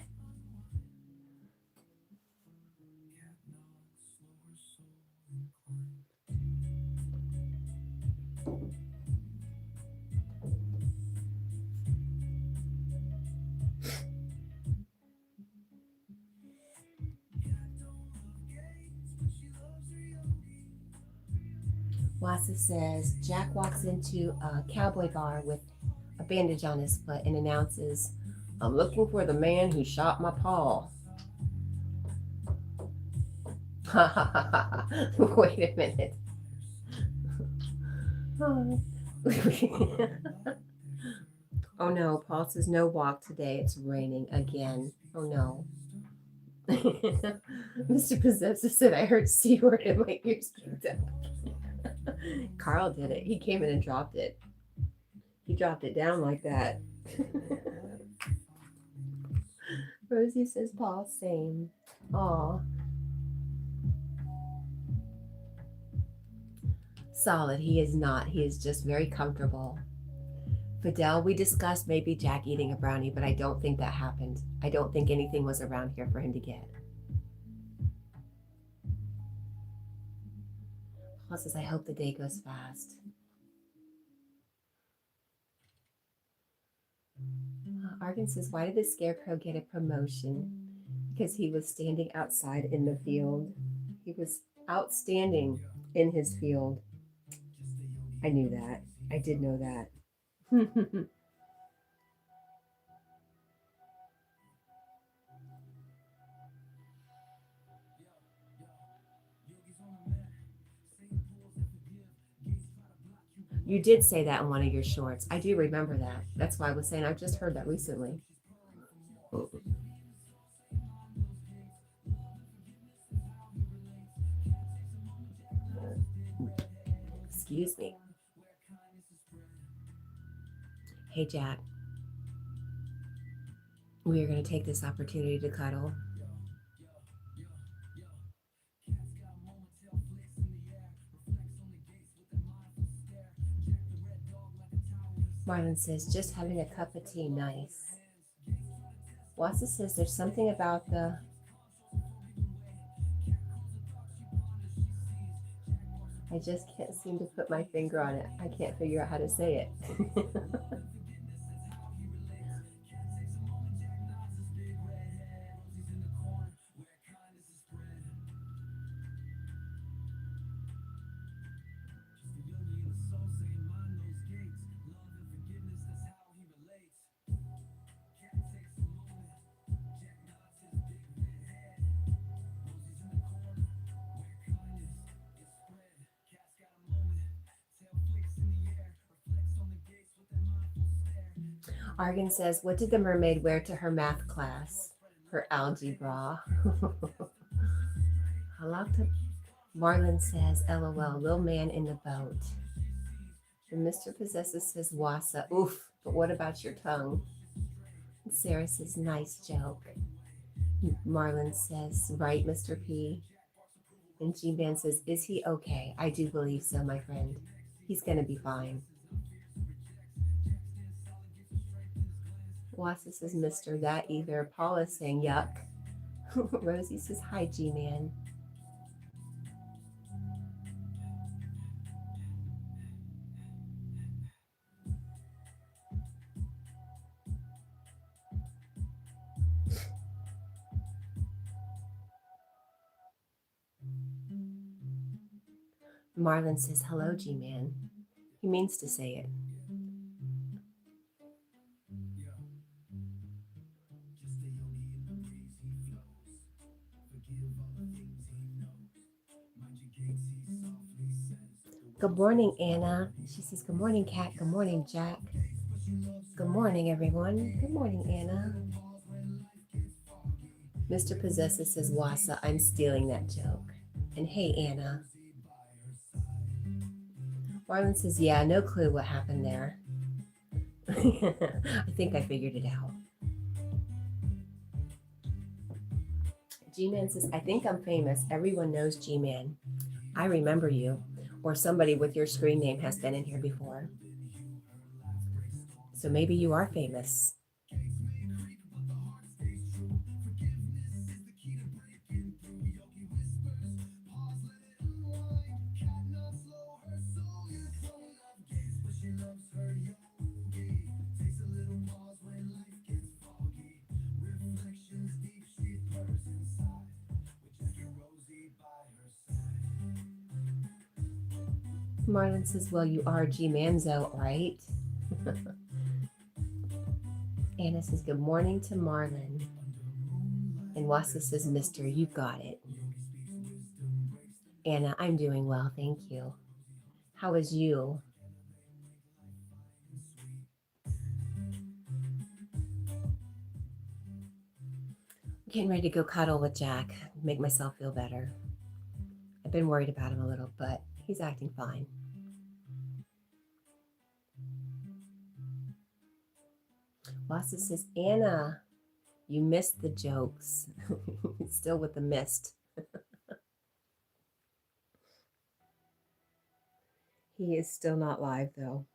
Wassa says, Jack walks into a cowboy bar with a bandage on his foot and announces, I'm looking for the man who shot my paw. Wait a minute. Oh no, Paul says no walk today. It's raining again. Oh no. Mr. Possessor said, I heard C word in my ears picked up. Carl did it. He came in and dropped it. He dropped it down like that. Rosie says, Paul, same. Aw. Solid. He is not. He is just very comfortable. Fidel, we discussed maybe Jack eating a brownie, but I don't think that happened. I don't think anything was around here for him to get. Paul says, I hope the day goes fast. Argan says, why did the scarecrow get a promotion? Because he was standing outside in the field. He was outstanding in his field. I knew that. I did know that. You did say that in one of your shorts. I do remember that. That's why I was saying I've just heard that recently. Excuse me. Hey, Jack. We are going to take this opportunity to cuddle. Marlon says, just having a cup of tea, nice. Wassa says, there's something about the... I just can't seem to put my finger on it. I can't figure out how to say it. Argan says, what did the mermaid wear to her math class? Her algebra. Marlon says, LOL, little man in the boat. And Mr. Possessive says, Wassa, oof, but what about your tongue? And Sarah says, nice joke. Marlon says, right, Mr. P. And G-Man says, is he okay? I do believe so, my friend. He's going to be fine. Wassa says, Mr. That either. Paula is saying, yuck. Rosie says, hi, G-Man. Marlon says, hello, G-Man. He means to say it. Good morning, Anna. She says, good morning, Cat. Good morning, Jack. Good morning, everyone. Good morning, Anna. Mr. Possessive says, Wassa, I'm stealing that joke. And hey, Anna. Marlon says, yeah, no clue what happened there. I think I figured it out. G-Man says, I think I'm famous. Everyone knows G-Man. I remember you. Or somebody with your screen name has been in here before. So maybe you are famous. Marlon says, well, you are G-Manzo, right? Anna says, good morning to Marlon. And Wassa says, Mister, you got it. Anna, I'm doing well, thank you. How is you? Getting ready to go cuddle with Jack, make myself feel better. I've been worried about him a little, but he's acting fine. Wassa says, Anna, you missed the jokes. Still with the mist. He is still not live, though.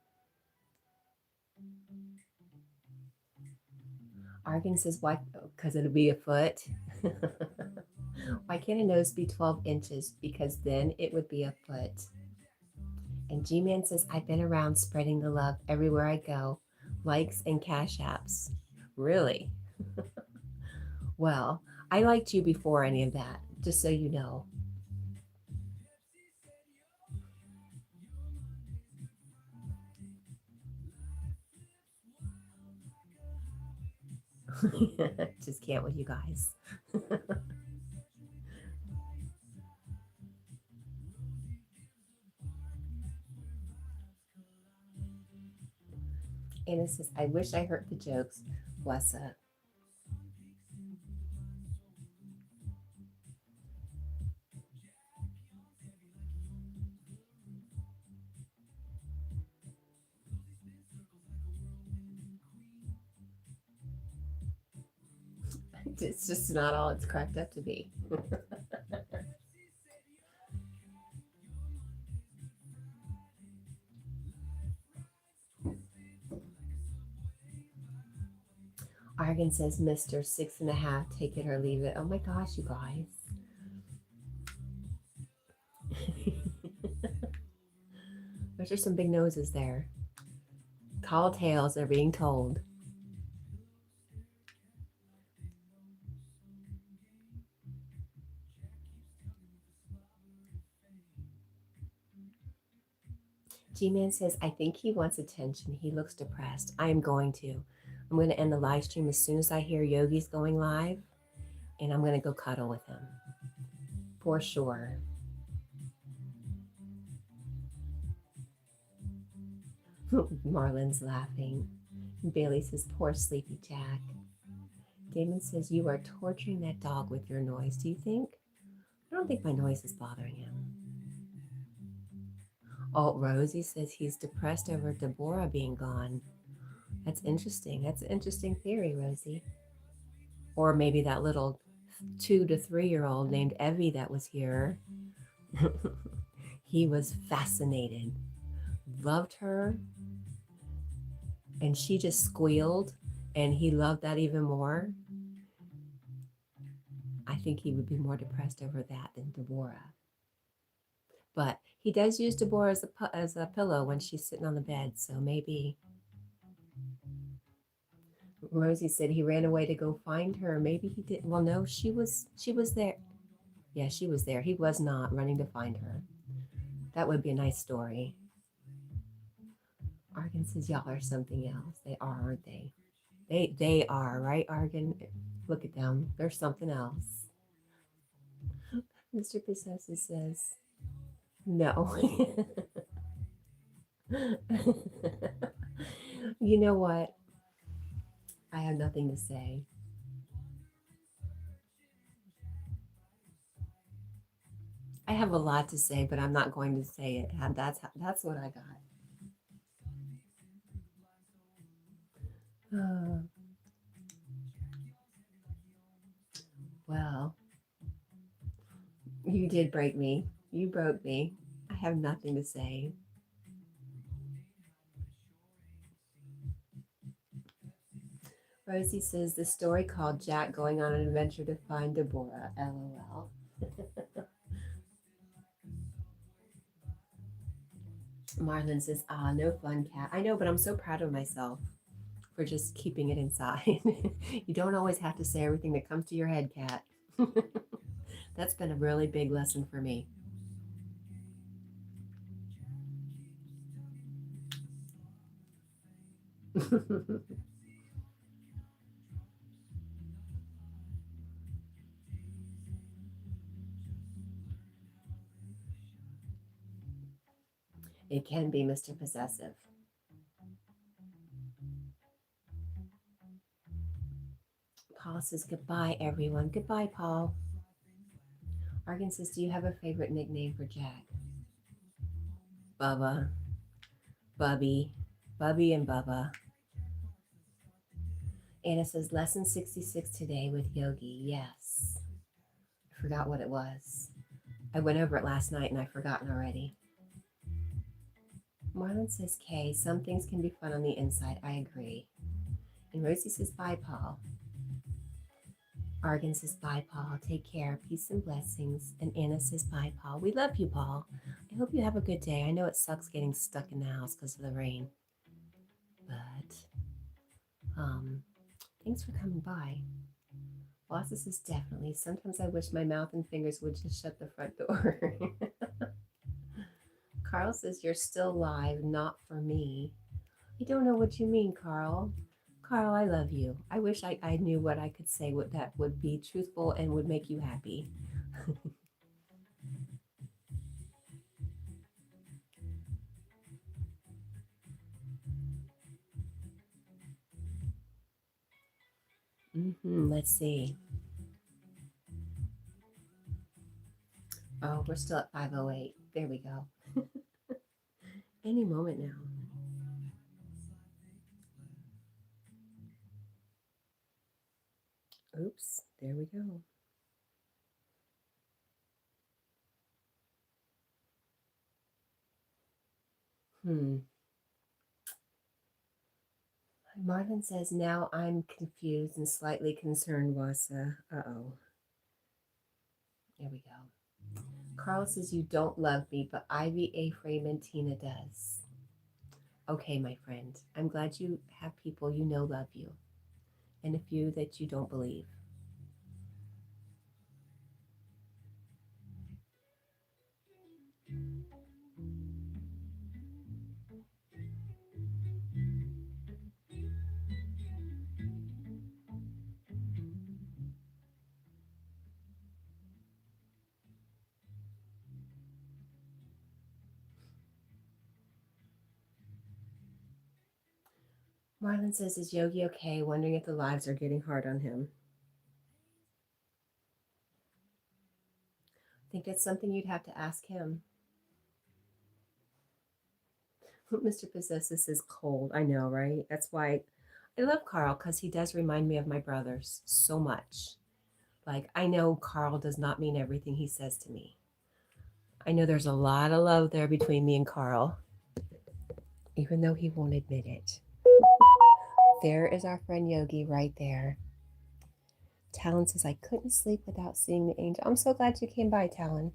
Argan says, why? Because it'll be a foot. Why can't a nose be 12 inches? Because then it would be a foot. And G-Man says, I've been around spreading the love everywhere I go. Likes and cash apps. Really? Well, I liked you before any of that, just so you know. Just can't with you guys. Anna says, I wish I heard the jokes. What's up? It's just not all it's cracked up to be. Argan says, Mr. 6.5, take it or leave it. Oh my gosh, you guys. There's just some big noses there. Tall tales are being told. G-Man says, I think he wants attention. He looks depressed. I am going to. I'm going to end the live stream as soon as I hear Yogi's going live, and I'm going to go cuddle with him. For sure. Marlon's laughing. Bailey says, poor sleepy Jack. Damon says, you are torturing that dog with your noise. Do you think? I don't think my noise is bothering him. Oh, Rosie says he's depressed over Deborah being gone. That's interesting. That's an interesting theory, Rosie. Or maybe that little 2 to 3 year old named Evie that was here. He was fascinated, loved her, and she just squealed, and he loved that even more. I think he would be more depressed over that than Deborah. But he does use Deborah as a pillow when she's sitting on the bed, so maybe. Rosie said he ran away to go find her. Maybe he did. Well, no, she was there. Yeah, she was there. He was not running to find her. That would be a nice story. Argan says y'all are something else. They are, aren't they? They are, right, Argan? Look at them. They're something else. Mr. Possessive says, no. You know what? I have nothing to say. I have a lot to say, but I'm not going to say it. That's what I got. Well, you did break me. You broke me. I have nothing to say. Rosie says the story called Jack going on an adventure to find Deborah. LOL. Marlon says, no fun, Cat. I know, but I'm so proud of myself for just keeping it inside. You don't always have to say everything that comes to your head, Cat. That's been a really big lesson for me. It can be Mr. Possessive. Paul says, goodbye, everyone. Goodbye, Paul. Argan says, do you have a favorite nickname for Jack? Bubba. Bubby. Bubby and Bubba. Anna says, lesson 66 today with Yogi. Yes. I forgot what it was. I went over it last night and I've forgotten already. Marlon says, Kay, some things can be fun on the inside. I agree. And Rosie says, bye, Paul. Argan says, bye, Paul. Take care. Peace and blessings. And Anna says, bye, Paul. We love you, Paul. I hope you have a good day. I know it sucks getting stuck in the house because of the rain. But thanks for coming by. Wassa says, definitely. Sometimes I wish my mouth and fingers would just shut the front door. Carl says, you're still live, not for me. I don't know what you mean, Carl. Carl, I love you. I wish I knew what I could say that would be truthful and would make you happy. Let's see. Oh, we're still at 5:08. There we go. Any moment now. Oops, there we go. Marvin says, now I'm confused and slightly concerned, Wassa. Uh-oh. There we go. Carl says, you don't love me, but Ivy, A-Frame, and Tina does. Okay, my friend. I'm glad you have people you know love you, and a few that you don't believe. Marlon says, is Yogi okay? Wondering if the lives are getting hard on him. I think that's something you'd have to ask him. Mr. Possessus is cold. I know, right? That's why I love Carl, because he does remind me of my brothers so much. Like, I know Carl does not mean everything he says to me. I know there's a lot of love there between me and Carl, even though he won't admit it. There is our friend Yogi right there. Talon says, I couldn't sleep without seeing the angel. I'm so glad you came by, Talon.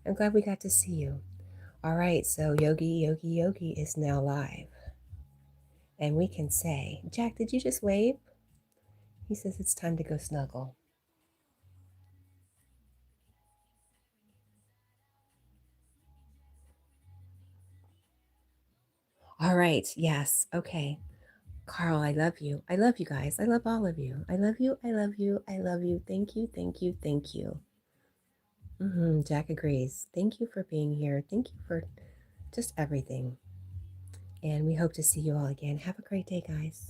I'm glad we got to see you. All right, so Yogi is now live. And we can say, Jack, did you just wave? He says it's time to go snuggle. All right, yes, okay. Carl, I love you. I love you guys. I love all of you. I love you. I love you. I love you. Thank you. Thank you. Thank you. Jack agrees. Thank you for being here. Thank you for just everything. And we hope to see you all again. Have a great day, guys.